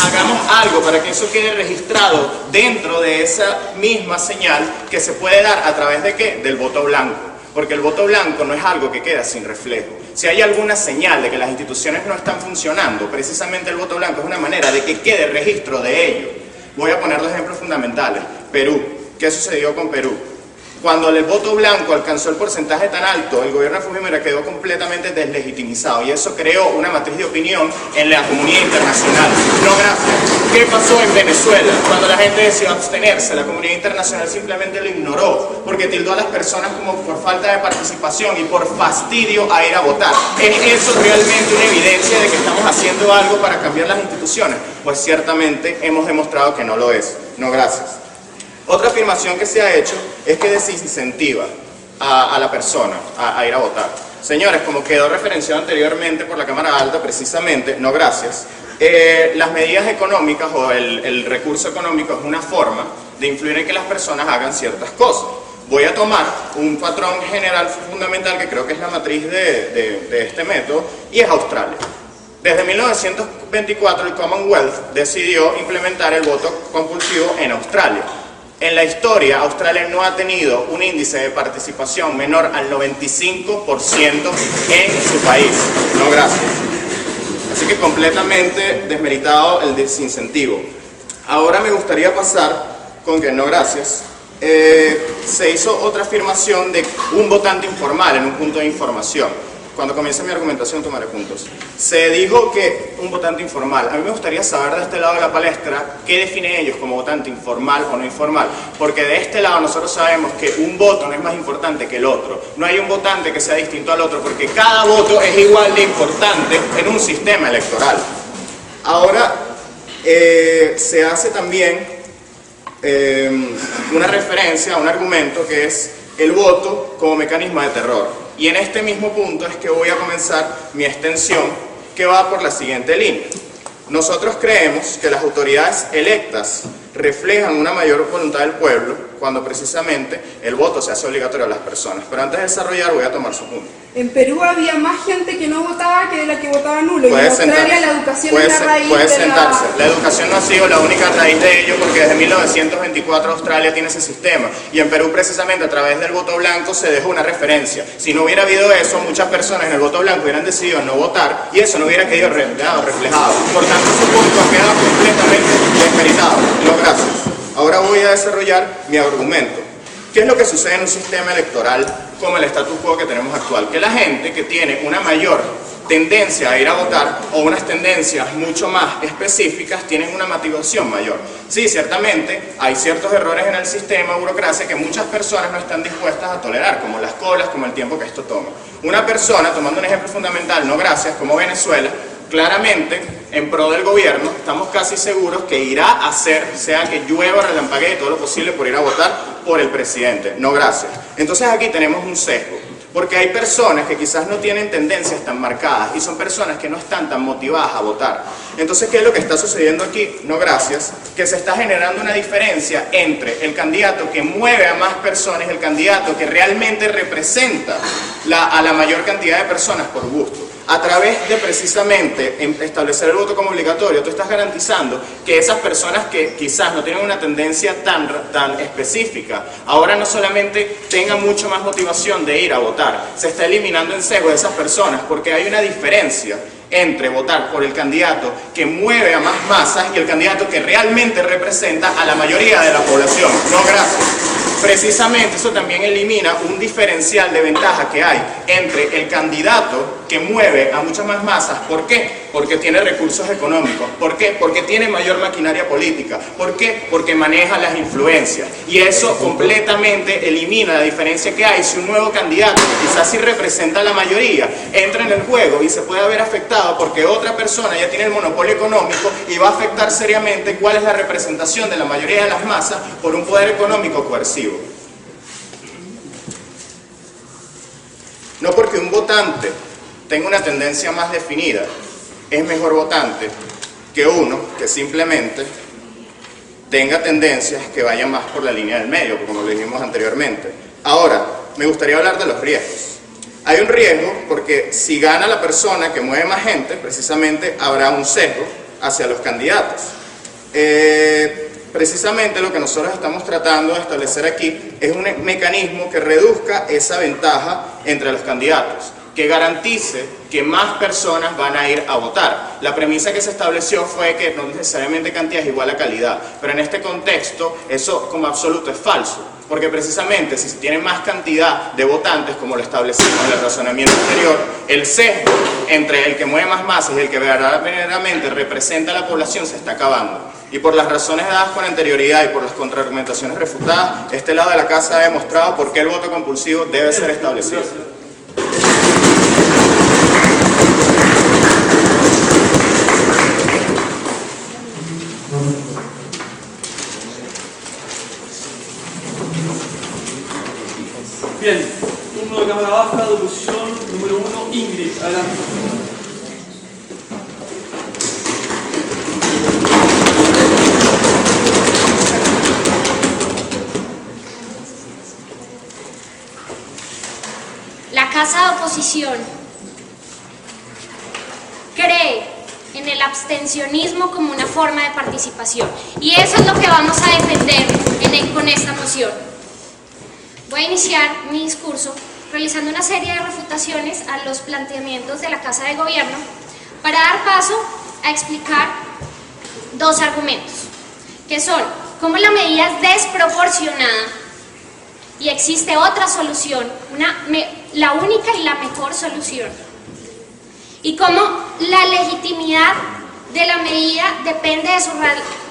Hagamos algo para que eso quede registrado dentro de esa misma señal que se puede dar a través de ¿qué? Del voto blanco. Porque el voto blanco no es algo que queda sin reflejo. Si hay alguna señal de que las instituciones no están funcionando, precisamente el voto blanco es una manera de que quede registro de ello. Voy a poner dos ejemplos fundamentales. Perú. ¿Qué sucedió con Perú? Cuando el voto blanco alcanzó el porcentaje tan alto, el gobierno de Fujimori quedó completamente deslegitimizado y eso creó una matriz de opinión en la comunidad internacional. No, gracias. ¿Qué pasó en Venezuela? Cuando la gente decidió abstenerse, la comunidad internacional simplemente lo ignoró porque tildó a las personas como por falta de participación y por fastidio a ir a votar. ¿Es eso realmente una evidencia de que estamos haciendo algo para cambiar las instituciones? Pues ciertamente hemos demostrado que no lo es. No, gracias. Otra afirmación que se ha hecho es que desincentiva a la persona a ir a votar. Señores, como quedó referenciado anteriormente por la Cámara Alta, precisamente, no gracias, las medidas económicas o el recurso económico es una forma de influir en que las personas hagan ciertas cosas. Voy a tomar un patrón general fundamental que creo que es la matriz de este método y es Australia. Desde 1924 el Commonwealth decidió implementar el voto compulsivo en Australia. En la historia, Australia no ha tenido un índice de participación menor al 95% en su país. No, gracias. Así que completamente desmeritado el desincentivo. Ahora me gustaría pasar con que no, gracias. Se hizo otra afirmación de un votante informal en un punto de información. Cuando comience mi argumentación tomaré puntos. Se dijo que un votante informal. A mí me gustaría saber de este lado de la palestra qué define ellos como votante informal o no informal. Porque de este lado nosotros sabemos que un voto no es más importante que el otro. No hay un votante que sea distinto al otro porque cada voto es igual de importante en un sistema electoral. Ahora se hace también una referencia a un argumento que es el voto como mecanismo de terror. Y en este mismo punto es que voy a comenzar mi extensión que va por la siguiente línea. Nosotros creemos que las autoridades electas reflejan una mayor voluntad del pueblo cuando precisamente el voto se hace obligatorio a las personas. Pero antes de desarrollar voy a tomar su punto. En Perú había más gente que no votaba que de la que votaba nulo. Y en Australia la educación es la raíz puede de sentarse. La educación no ha sido la única raíz de ello porque desde 1924 Australia tiene ese sistema. Y en Perú precisamente a través del voto blanco se dejó una referencia. Si no hubiera habido eso, muchas personas en el voto blanco hubieran decidido no votar y eso no hubiera quedado reflejado. Por tanto, su punto ha quedado completamente desmeritado. No, gracias. Ahora voy a desarrollar mi argumento. ¿Qué es lo que sucede en un sistema electoral como el status quo que tenemos actual? Que la gente que tiene una mayor tendencia a ir a votar o unas tendencias mucho más específicas tienen una motivación mayor. Sí, ciertamente hay ciertos errores en el sistema, burocracia, que muchas personas no están dispuestas a tolerar, como las colas, como el tiempo que esto toma. Una persona, tomando un ejemplo fundamental, no gracias, como Venezuela, claramente, en pro del gobierno, estamos casi seguros que irá a hacer, sea que llueva, relampaguee, todo lo posible por ir a votar por el presidente. No, gracias. Entonces aquí tenemos un sesgo, porque hay personas que quizás no tienen tendencias tan marcadas y son personas que no están tan motivadas a votar. Entonces, ¿qué es lo que está sucediendo aquí? No, gracias. Que se está generando una diferencia entre el candidato que mueve a más personas, el candidato que realmente representa a la mayor cantidad de personas por gusto. A través de precisamente establecer el voto como obligatorio, tú estás garantizando que esas personas que quizás no tienen una tendencia tan específica, ahora no solamente tengan mucho más motivación de ir a votar, se está eliminando en sesgo de esas personas porque hay una diferencia entre votar por el candidato que mueve a más masas y el candidato que realmente representa a la mayoría de la población. No, gracias. Precisamente eso también elimina un diferencial de ventaja que hay entre el candidato que mueve a muchas más masas. ¿Por qué? Porque tiene recursos económicos. ¿Por qué? Porque tiene mayor maquinaria política. ¿Por qué? Porque maneja las influencias. Y eso completamente elimina la diferencia que hay si un nuevo candidato, que quizás sí representa a la mayoría, entra en el juego y se puede ver afectado porque otra persona ya tiene el monopolio económico y va a afectar seriamente cuál es la representación de la mayoría de las masas por un poder económico coercivo. No porque un votante tenga una tendencia más definida, es mejor votante que uno que simplemente tenga tendencias que vayan más por la línea del medio, como lo dijimos anteriormente. Ahora, me gustaría hablar de los riesgos. Hay un riesgo porque si gana la persona que mueve más gente, precisamente habrá un sesgo hacia los candidatos. Precisamente lo que nosotros estamos tratando de establecer aquí es un mecanismo que reduzca esa ventaja entre los candidatos, que garantice que más personas van a ir a votar. La premisa que se estableció fue que no necesariamente cantidad es igual a calidad, pero en este contexto eso como absoluto es falso, porque precisamente si se tiene más cantidad de votantes, como lo establecimos en el razonamiento anterior, el sesgo entre el que mueve más masas y el que verdaderamente representa a la población se está acabando. Y por las razones dadas con anterioridad y por las contraargumentaciones refutadas, este lado de la casa ha demostrado por qué el voto compulsivo debe ser establecido. Bien, turno de cámara baja de oposición número 1, Ingrid. Adelante. La Casa de Oposición cree en el abstencionismo como una forma de participación y eso es lo que vamos a defender con esta moción. Voy a iniciar mi discurso realizando una serie de refutaciones a los planteamientos de la Casa de Gobierno para dar paso a explicar dos argumentos, que son cómo la medida es desproporcionada y existe otra solución, la única y la mejor solución, y cómo la legitimidad de la medida depende de su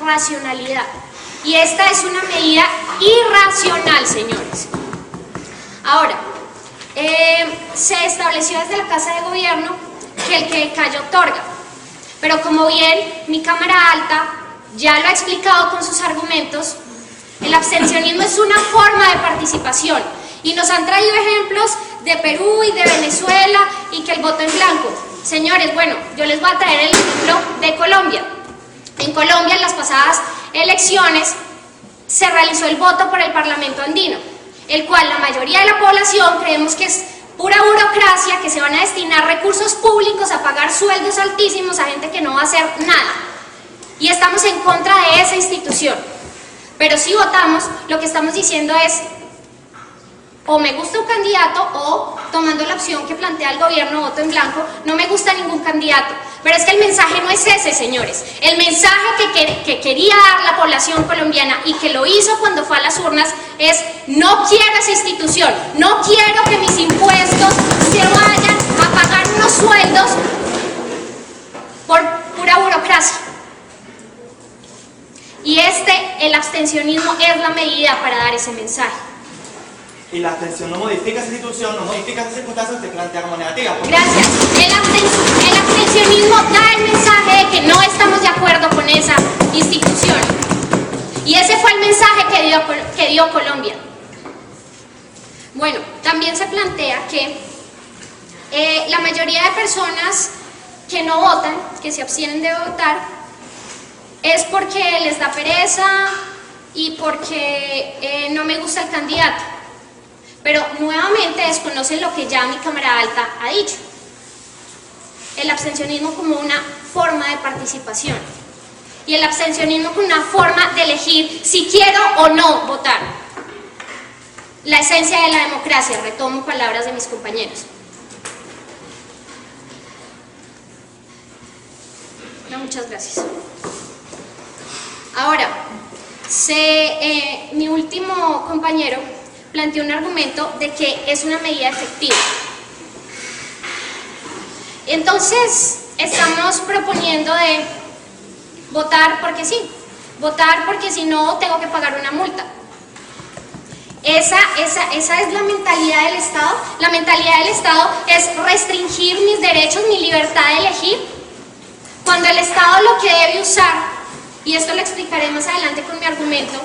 racionalidad. Y esta es una medida irracional, señores. Ahora, se estableció desde la Casa de Gobierno que el que calla otorga, pero como bien mi Cámara Alta ya lo ha explicado con sus argumentos, el abstencionismo es una forma de participación y nos han traído ejemplos de Perú y de Venezuela y que el voto en blanco. Señores, bueno, yo les voy a traer el ejemplo de Colombia. En Colombia, en las pasadas elecciones, se realizó el voto por el Parlamento andino, el cual la mayoría de la población creemos que es pura burocracia, que se van a destinar recursos públicos a pagar sueldos altísimos a gente que no va a hacer nada. Y estamos en contra de esa institución. Pero si votamos, lo que estamos diciendo es, o me gusta un candidato, o tomando la opción que plantea el gobierno, voto en blanco, no me gusta ningún candidato. Pero es que el mensaje no es ese, señores. El mensaje que quería dar la población colombiana y que lo hizo cuando fue a las urnas es: no quiero esa institución, no quiero que mis impuestos se vayan a pagar unos sueldos por pura burocracia. Y el abstencionismo es la medida para dar ese mensaje. Y la abstención no modifica esa institución, no modifica esas circunstancias, usted plantea como negativa. Gracias. El abstencionismo da el mensaje de que no estamos de acuerdo con esa institución. Y ese fue el mensaje que dio Colombia. Bueno, también se plantea que la mayoría de personas que no votan, que se abstienen de votar, es porque les da pereza y porque no me gusta el candidato. Pero nuevamente desconocen lo que ya mi Cámara Alta ha dicho. El abstencionismo como una forma de participación. Y el abstencionismo como una forma de elegir si quiero o no votar. La esencia de la democracia, retomo palabras de mis compañeros. No, muchas gracias. Ahora, mi último compañero planteó un argumento de que es una medida efectiva. Entonces, estamos proponiendo de votar porque sí, votar porque si no tengo que pagar una multa. Esa es la mentalidad del Estado. La mentalidad del Estado es restringir mis derechos, mi libertad de elegir, cuando el Estado lo que debe usar, y esto lo explicaré más adelante con mi argumento,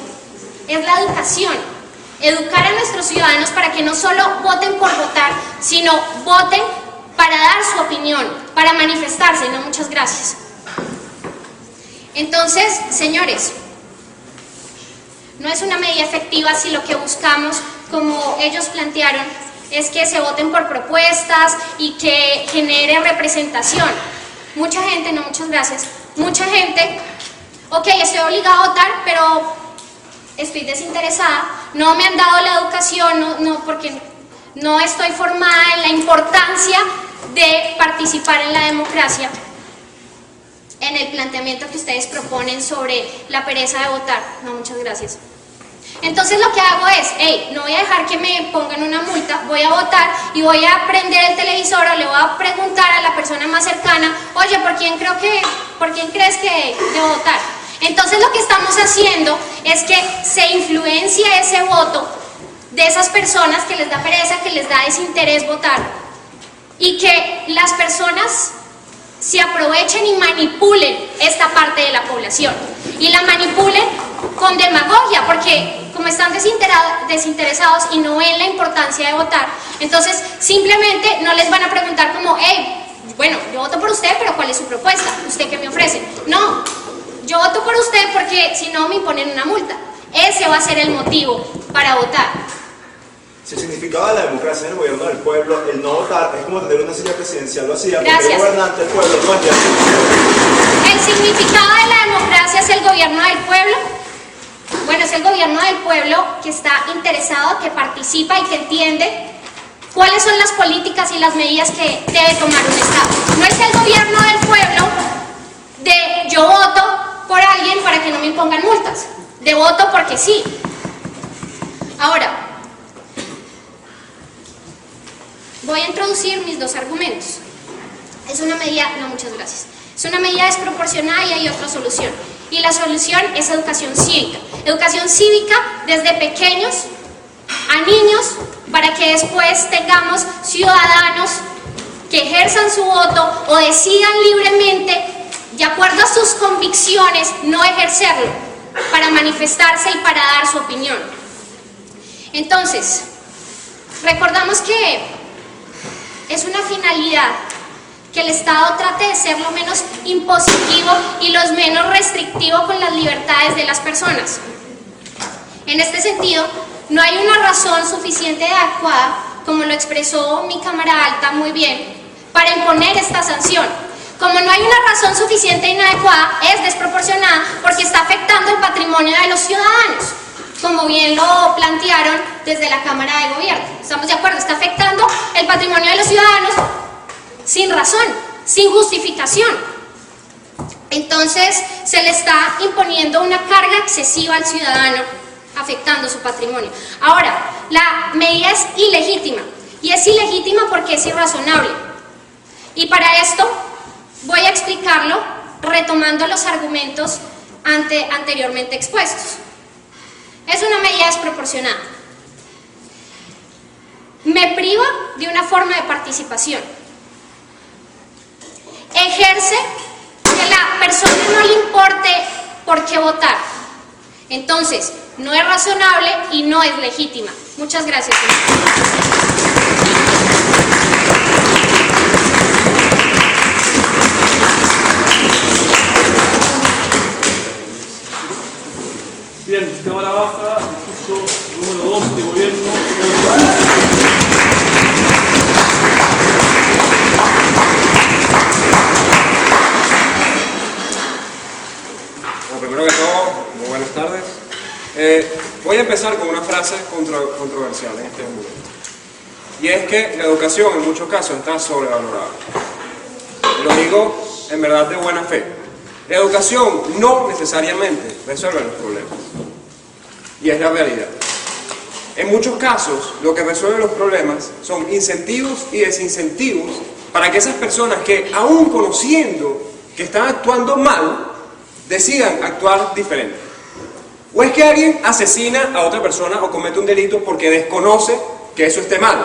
es la educación. Educar a nuestros ciudadanos para que no solo voten por votar, sino voten para dar su opinión, para manifestarse. No, muchas gracias. Entonces, señores, no es una medida efectiva si lo que buscamos, como ellos plantearon, es que se voten por propuestas y que genere representación. Mucha gente, no, muchas gracias, mucha gente, ok, estoy obligada a votar, pero estoy desinteresada, no me han dado la educación, porque no estoy formada en la importancia de participar en la democracia, en el planteamiento que ustedes proponen sobre la pereza de votar. No, muchas gracias. Entonces lo que hago es, hey, no voy a dejar que me pongan una multa, voy a votar y voy a prender el televisor o le voy a preguntar a la persona más cercana, oye, ¿por quién crees que debo votar? Entonces lo que estamos haciendo es que se influencia ese voto de esas personas que les da pereza, que les da desinterés votar, y que las personas se aprovechen y manipulen esta parte de la población. Y la manipulen con demagogia, porque como están desinteresados y no ven la importancia de votar, entonces simplemente no les van a preguntar como, hey, bueno, yo voto por usted, pero ¿cuál es su propuesta? ¿Usted qué me ofrece? No, yo voto por usted porque si no me imponen una multa. Ese va a ser el motivo para votar. Si el significado de la democracia en el gobierno del pueblo, el no votar, es como tener una silla presidencial vacía, porque el gobernante del pueblo no es de así. El significado de la democracia es el gobierno del pueblo. Bueno, es el gobierno del pueblo que está interesado, que participa y que entiende cuáles son las políticas y las medidas que debe tomar un Estado. No es el gobierno del pueblo de yo voto por alguien para que no me impongan multas, de voto porque sí. Ahora, voy a introducir mis dos argumentos. Es una medida, no, muchas gracias. Es una medida desproporcionada y hay otra solución. Y la solución es educación cívica. Educación cívica desde pequeños a niños, para que después tengamos ciudadanos que ejerzan su voto o decidan libremente, de acuerdo a sus convicciones, no ejercerlo, para manifestarse y para dar su opinión. Entonces, recordamos que es una finalidad que el Estado trate de ser lo menos impositivo y lo menos restrictivo con las libertades de las personas. En este sentido, no hay una razón suficiente y adecuada, como lo expresó mi cámara alta muy bien, para imponer esta sanción. Como no hay una razón suficiente e inadecuada, es desproporcionada porque está afectando el patrimonio de los ciudadanos, como bien lo plantearon desde la Cámara de Gobierno. ¿Estamos de acuerdo? Está afectando el patrimonio de los ciudadanos sin razón, sin justificación. Entonces, se le está imponiendo una carga excesiva al ciudadano, afectando su patrimonio. Ahora, la medida es ilegítima, y es ilegítima porque es irrazonable. Y para esto voy a explicarlo retomando los argumentos anteriormente expuestos. Es una medida desproporcionada. Me priva de una forma de participación. Ejerce que a la persona no le importe por qué votar. Entonces, no es razonable y no es legítima. Muchas gracias. Bien, cámara baja, discurso número 2 de gobierno. Bueno, primero que todo, muy buenas tardes. Voy a empezar con una frase controversial en este momento. Y es que la educación en muchos casos está sobrevalorada. Lo digo en verdad de buena fe. La educación no necesariamente resuelve los problemas. Y es la realidad. En muchos casos, lo que resuelve los problemas son incentivos y desincentivos para que esas personas que, aún conociendo que están actuando mal, decidan actuar diferente. ¿O es que alguien asesina a otra persona o comete un delito porque desconoce que eso esté mal?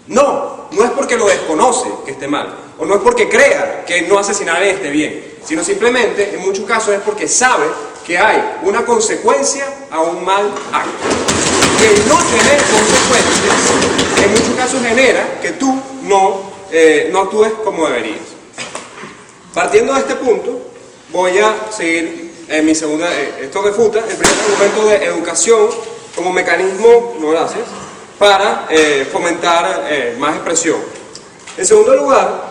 No, no es porque lo desconoce que esté mal, o no es porque crea que no asesinar esté bien, sino simplemente, en muchos casos, es porque sabe que hay una consecuencia a un mal acto. Y el no tener consecuencias, en muchos casos genera que tú no actúes como deberías. Partiendo de este punto, voy a seguir en mi segunda, esto refuta el primer argumento de educación como mecanismo, no gracias, para fomentar más expresión. En segundo lugar,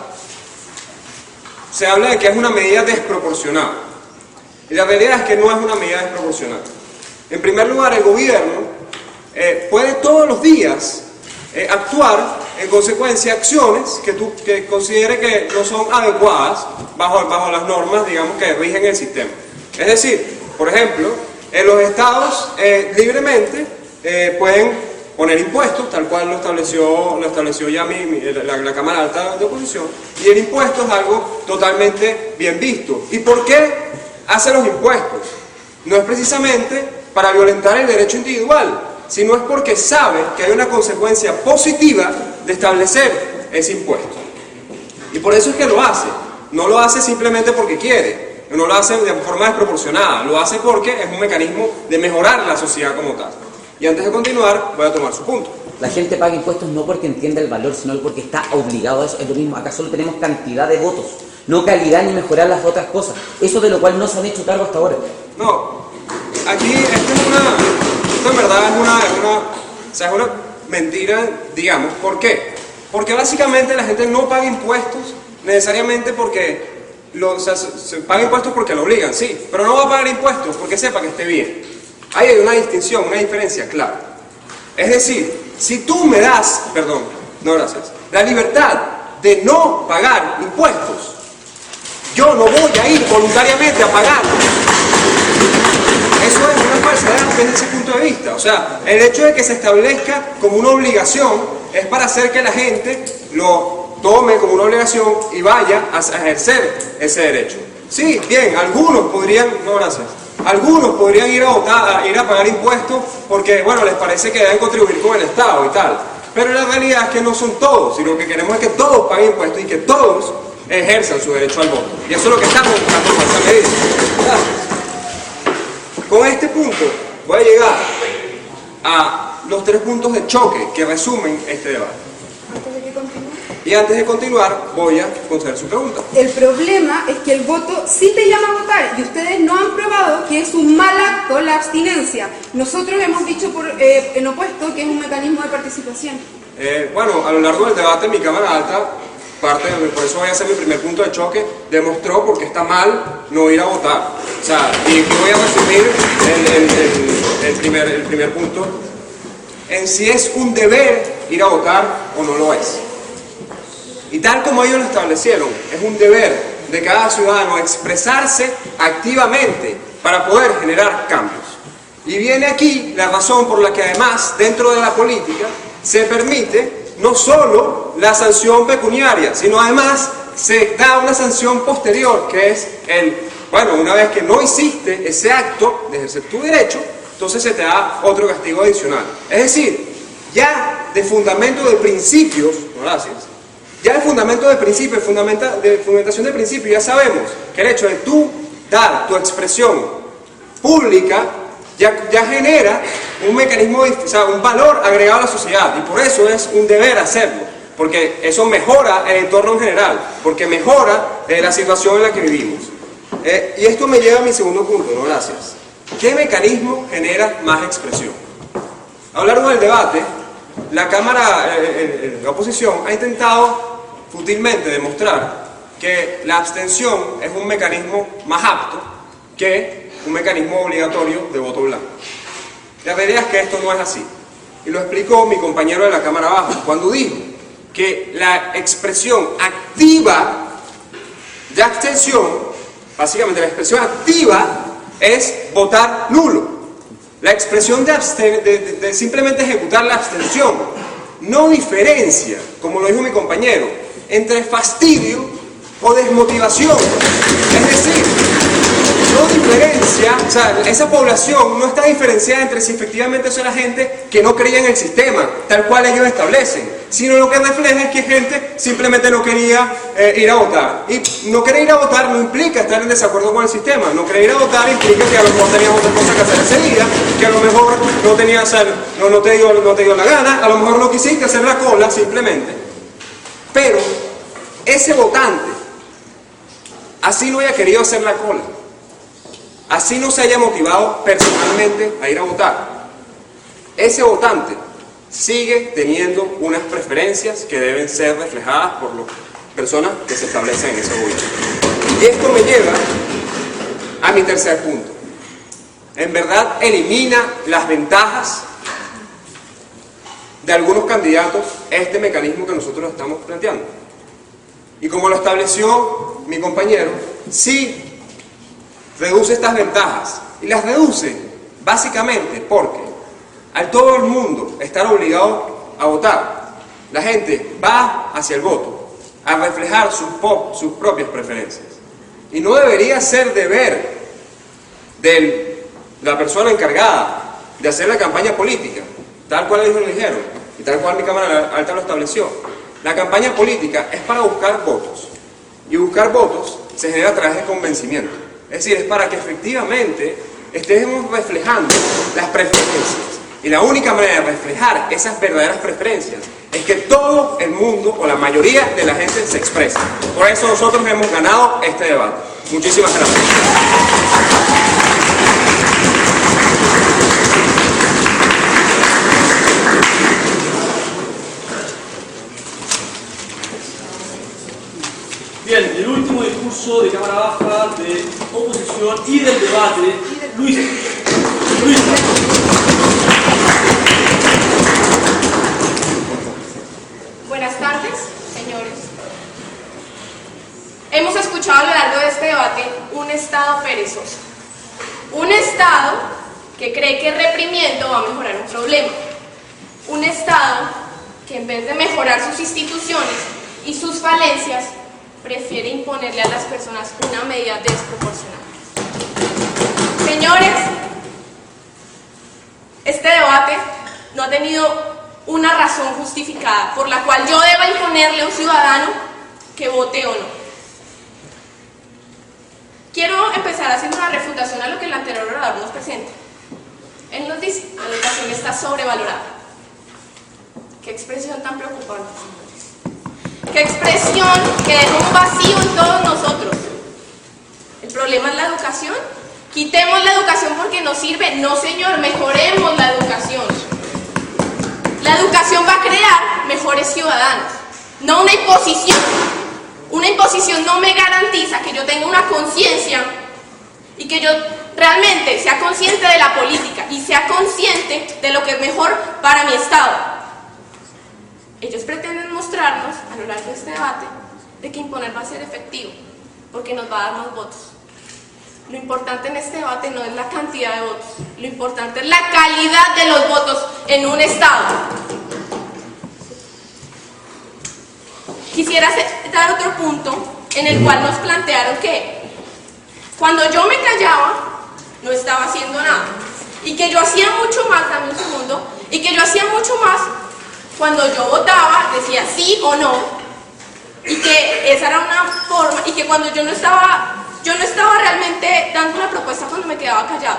se habla de que es una medida desproporcionada. Y la realidad es que no es una medida desproporcionada. En primer lugar, el gobierno puede todos los días actuar en consecuencia de acciones que considere que no son adecuadas bajo las normas, digamos, que rigen el sistema. Es decir, por ejemplo, Los estados libremente pueden poner impuestos, tal cual lo estableció ya la Cámara Alta de Oposición, y el impuesto es algo totalmente bien visto. ¿Y por qué hace los impuestos? No es precisamente para violentar el derecho individual, sino es porque sabe que hay una consecuencia positiva de establecer ese impuesto. Y por eso es que lo hace. No lo hace simplemente porque quiere, no lo hace de forma desproporcionada, lo hace porque es un mecanismo de mejorar la sociedad como tal. Y antes de continuar, voy a tomar su punto. La gente paga impuestos no porque entienda el valor, sino porque está obligado a eso. Es lo mismo, acá solo tenemos cantidad de votos, no calidad ni mejorar las otras cosas. Eso de lo cual no se han hecho cargo hasta ahora. No, aquí esto en verdad es una mentira, digamos. ¿Por qué? Porque básicamente la gente no paga impuestos necesariamente porque se paga impuestos porque lo obligan, sí, pero no va a pagar impuestos porque sepa que esté bien. Ahí hay una distinción, una diferencia clara. Es decir, si tú me das, la libertad de no pagar impuestos, yo no voy a ir voluntariamente a pagar. Eso es una falsedad desde ese punto de vista. O sea, el hecho de que se establezca como una obligación es para hacer que la gente lo tome como una obligación y vaya a ejercer ese derecho. Sí, bien, algunos podrían ir a votar, ir a pagar impuestos porque, bueno, les parece que deben contribuir con el Estado y tal. Pero la realidad es que no son todos, y lo que queremos es que todos paguen impuestos y que todos ejerzan su derecho al voto. Y eso es lo que estamos buscando con esta medida. Con este punto voy a llegar a los 3 puntos de choque que resumen este debate. Antes de que continúe. Y antes de continuar, voy a conceder su pregunta. El problema es que el voto sí te llama a votar y ustedes no han probado que es un mal acto la abstinencia. Nosotros hemos dicho en opuesto que es un mecanismo de participación. Bueno, a lo largo del debate mi Cámara Alta, por eso voy a hacer mi primer punto de choque, demostró por qué está mal no ir a votar. O sea, y voy a resumir el primer punto en si es un deber ir a votar o no lo es. Y tal como ellos lo establecieron, es un deber de cada ciudadano expresarse activamente para poder generar cambios. Y viene aquí la razón por la que además dentro de la política se permite no solo la sanción pecuniaria, sino además se da una sanción posterior, que es una vez que no hiciste ese acto de ejercer tu derecho, entonces se te da otro castigo adicional. Es decir, ya de fundamento de principios, ya de fundamento de principios, de fundamentación de principios, ya sabemos que el hecho de tú dar tu expresión pública ya genera un mecanismo, un valor agregado a la sociedad, y por eso es un deber hacerlo, porque eso mejora el entorno en general, porque mejora la situación en la que vivimos. Y esto me lleva a mi segundo punto, ¿Qué mecanismo genera más expresión? A lo largo del debate, la la oposición ha intentado fútilmente demostrar que la abstención es un mecanismo más apto que un mecanismo obligatorio de voto blanco. La realidad es que esto no es así. Y lo explicó mi compañero de la Cámara Baja cuando dijo que la expresión activa de abstención, básicamente la expresión activa es votar nulo. La expresión de simplemente ejecutar la abstención no diferencia, como lo dijo mi compañero, entre fastidio o desmotivación. Es decir, no diferencia, esa población no está diferenciada entre si efectivamente son la gente que no creía en el sistema, tal cual ellos establecen, sino lo que refleja es que gente simplemente no quería ir a votar. Y no querer ir a votar no implica estar en desacuerdo con el sistema, no querer ir a votar implica que a lo mejor tenías otra cosa que hacer ese día, que a lo mejor no tenías, no te dio la gana, a lo mejor no quisiste hacer la cola simplemente. Pero ese votante, así no haya querido hacer la cola, así no se haya motivado personalmente a ir a votar, ese votante sigue teniendo unas preferencias que deben ser reflejadas por las personas que se establecen en ese gobierno. Y esto me lleva a mi tercer punto. En verdad elimina las ventajas de algunos candidatos este mecanismo que nosotros estamos planteando. Y como lo estableció mi compañero, sí reduce estas ventajas, y las reduce Básicamente porque al todo el mundo estar obligado a votar, la gente va hacia el voto a reflejar sus propias preferencias. Y no debería ser deber de la persona encargada de hacer la campaña política, tal cual ellos lo dijeron y tal cual mi Cámara Alta lo estableció. La campaña política es para buscar votos, y buscar votos se genera a través de convencimiento. Es decir, es para que efectivamente estemos reflejando las preferencias. Y la única manera de reflejar esas verdaderas preferencias es que todo el mundo o la mayoría de la gente se exprese. Por eso nosotros hemos ganado este debate. Muchísimas gracias. Bien, el último discurso de Cámara Baja, de oposición y del debate, Luis. Buenas tardes, señores. Hemos escuchado a lo largo de este debate un Estado perezoso. Un Estado que cree que reprimiendo va a mejorar un problema. Un Estado que en vez de mejorar sus instituciones y sus falencias, prefiere imponerle a las personas una medida desproporcionada. Señores, este debate no ha tenido una razón justificada por la cual yo deba imponerle a un ciudadano que vote o no. Quiero empezar haciendo una refutación a lo que el anterior orador nos presenta. Él nos dice, la educación está sobrevalorada. Qué expresión tan preocupante, señores. Qué expresión que deja un vacío en todos nosotros. ¿El problema es la educación? ¿Quitemos la educación porque nos sirve? No, señor, mejoremos la educación. La educación va a crear mejores ciudadanos, no una imposición. Una imposición no me garantiza que yo tenga una conciencia y que yo realmente sea consciente de la política y sea consciente de lo que es mejor para mi Estado. Ellos pretenden mostrarnos a lo largo de este debate de que imponer va a ser efectivo, porque nos va a dar más votos. Lo importante en este debate no es la cantidad de votos, lo importante es la calidad de los votos en un Estado. Quisiera dar otro punto en el cual nos plantearon que cuando yo me callaba no estaba haciendo nada y que yo hacía mucho más, dame un segundo, y que yo hacía mucho más cuando yo votaba, decía sí o no, y que esa era una forma, y que cuando yo no estaba realmente dando una propuesta cuando me quedaba callado.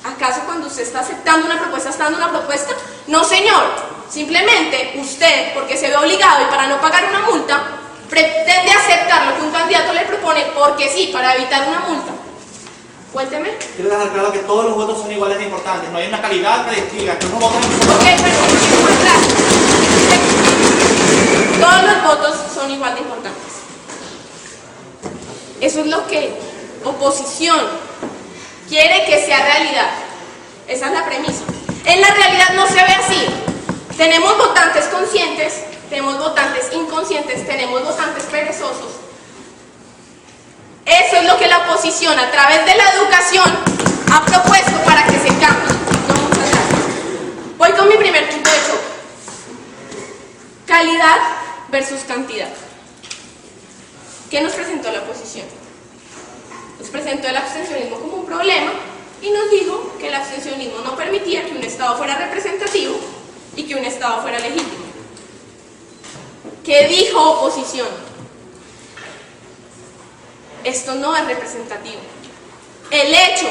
¿Acaso cuando usted está aceptando una propuesta, está dando una propuesta? No, señor, simplemente usted, porque se ve obligado y para no pagar una multa, pretende aceptar lo que un candidato le propone porque sí, para evitar una multa. Cuénteme. Quiero dejar claro que todos los votos son iguales de importantes, no hay una calidad que distinga, que unos votos son Ok, pero muchísimo atrás. Todos los votos son igual de importantes. Eso es lo que oposición quiere que sea realidad. Esa es la premisa. En la realidad no se ve así. Tenemos votantes conscientes, tenemos votantes inconscientes, tenemos votantes perezosos. Eso es lo que la oposición a través de la educación ha propuesto para que se cambie. No, muchas gracias. Voy con mi primer punto de choque. Calidad versus cantidad. ¿Qué nos presentó la oposición? Nos presentó el abstencionismo como un problema y nos dijo que el abstencionismo no permitía que un Estado fuera representativo y que un Estado fuera legítimo. ¿Qué dijo oposición? Esto no es representativo. El hecho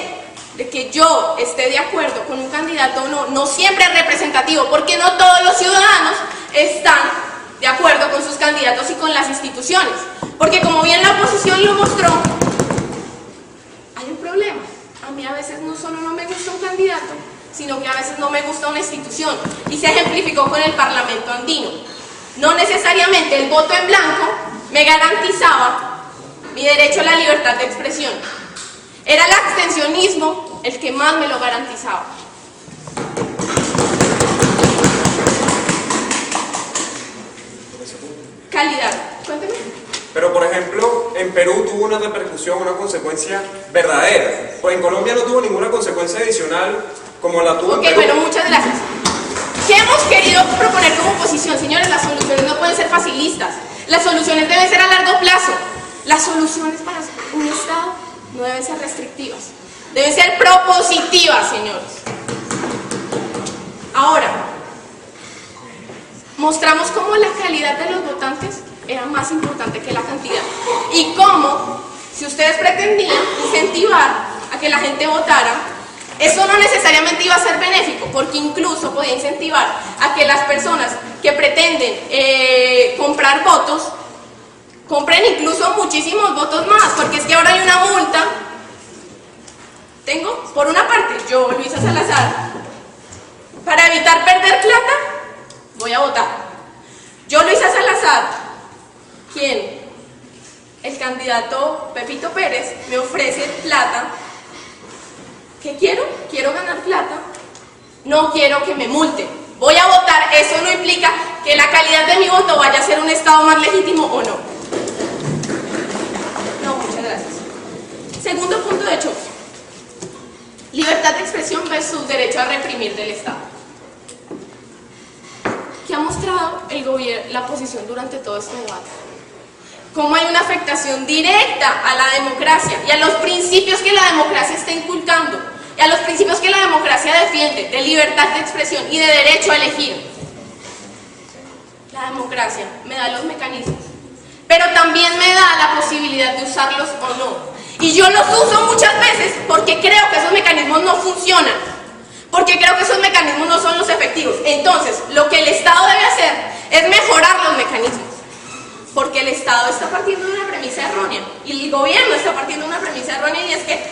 de que yo esté de acuerdo con un candidato o no, no siempre es representativo, porque no todos los ciudadanos están de acuerdo con sus candidatos y con las instituciones. Porque como bien la oposición lo mostró, hay un problema. A mí a veces no solo no me gusta un candidato, sino que a veces no me gusta una institución. Y se ejemplificó con el Parlamento andino. No necesariamente el voto en blanco me garantizaba mi derecho a la libertad de expresión. Era el abstencionismo el que más me lo garantizaba. Calidad. Cuénteme. Pero, por ejemplo, en Perú tuvo una repercusión, una consecuencia verdadera. Pues en Colombia no tuvo ninguna consecuencia adicional como la tuvo en Ok, Perú. bueno, muchas gracias. ¿Qué hemos querido proponer como oposición? Señores, las soluciones no pueden ser facilistas. Las soluciones deben ser a largo plazo. Las soluciones para un Estado no deben ser restrictivas. Deben ser propositivas, señores. Ahora, mostramos cómo la calidad de los votantes era más importante que la cantidad. Y cómo, si ustedes pretendían incentivar a que la gente votara, eso no necesariamente iba a ser benéfico, porque incluso podía incentivar a que las personas que pretenden comprar votos, compren incluso muchísimos votos más, porque es que ahora hay una multa. Tengo, por una parte, yo, Luisa Salazar, para evitar perder plata, voy a votar. Yo, Luisa Salazar, quien el candidato Pepito Pérez me ofrece plata. ¿Qué quiero? Quiero ganar plata. No quiero que me multen. Voy a votar. Eso no implica que la calidad de mi voto vaya a ser un Estado más legítimo o no. No, muchas gracias. Segundo punto de choque. Libertad de expresión versus derecho a reprimir del Estado. ¿Qué ha mostrado el gobierno, la oposición durante todo este debate? Cómo hay una afectación directa a la democracia y a los principios que la democracia está inculcando, y a los principios que la democracia defiende, de libertad de expresión y de derecho a elegir. La democracia me da los mecanismos, pero también me da la posibilidad de usarlos o no. Y yo los uso muchas veces porque creo que esos mecanismos no funcionan, porque creo que esos mecanismos no son los efectivos. Entonces, lo que el Estado debe hacer es mejorar los mecanismos, porque el Estado está partiendo de una premisa errónea y el gobierno está partiendo de una premisa errónea, y es que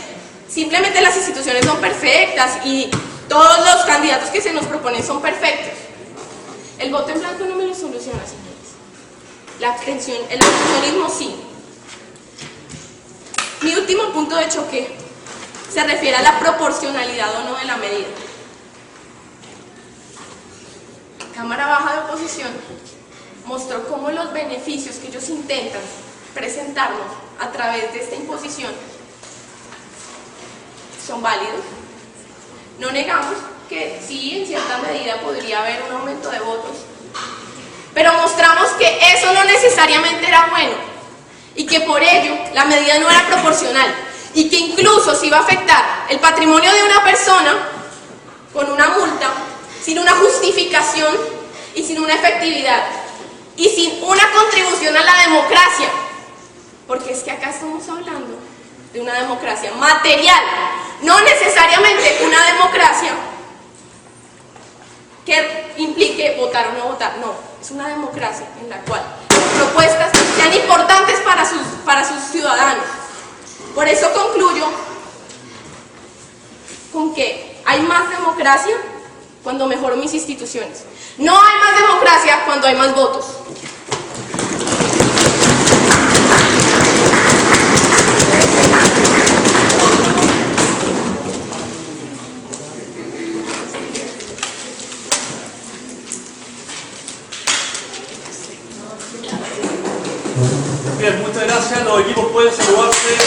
simplemente las instituciones son perfectas y todos los candidatos que se nos proponen son perfectos. El voto en blanco no me lo soluciona, señores. La abstención, el abstencionismo sí. Mi último punto de choque se refiere a la proporcionalidad o no de la medida. Cámara Baja de Oposición mostró cómo los beneficios que ellos intentan presentarnos a través de esta imposición son válidos. No negamos que sí, en cierta medida podría haber un aumento de votos, pero mostramos que eso no necesariamente era bueno y que por ello la medida no era proporcional y que incluso se iba a afectar el patrimonio de una persona con una multa, sin una justificación y sin una efectividad y sin una contribución a la democracia, porque es que acá estamos hablando de una democracia material, no necesariamente una democracia que implique votar o no votar, no, es una democracia en la cual las propuestas sean importantes para sus ciudadanos. Por eso concluyo con que hay más democracia cuando mejoro mis instituciones. No hay más democracia cuando hay más votos. Bien, muchas gracias. Los equipos pueden saludarse.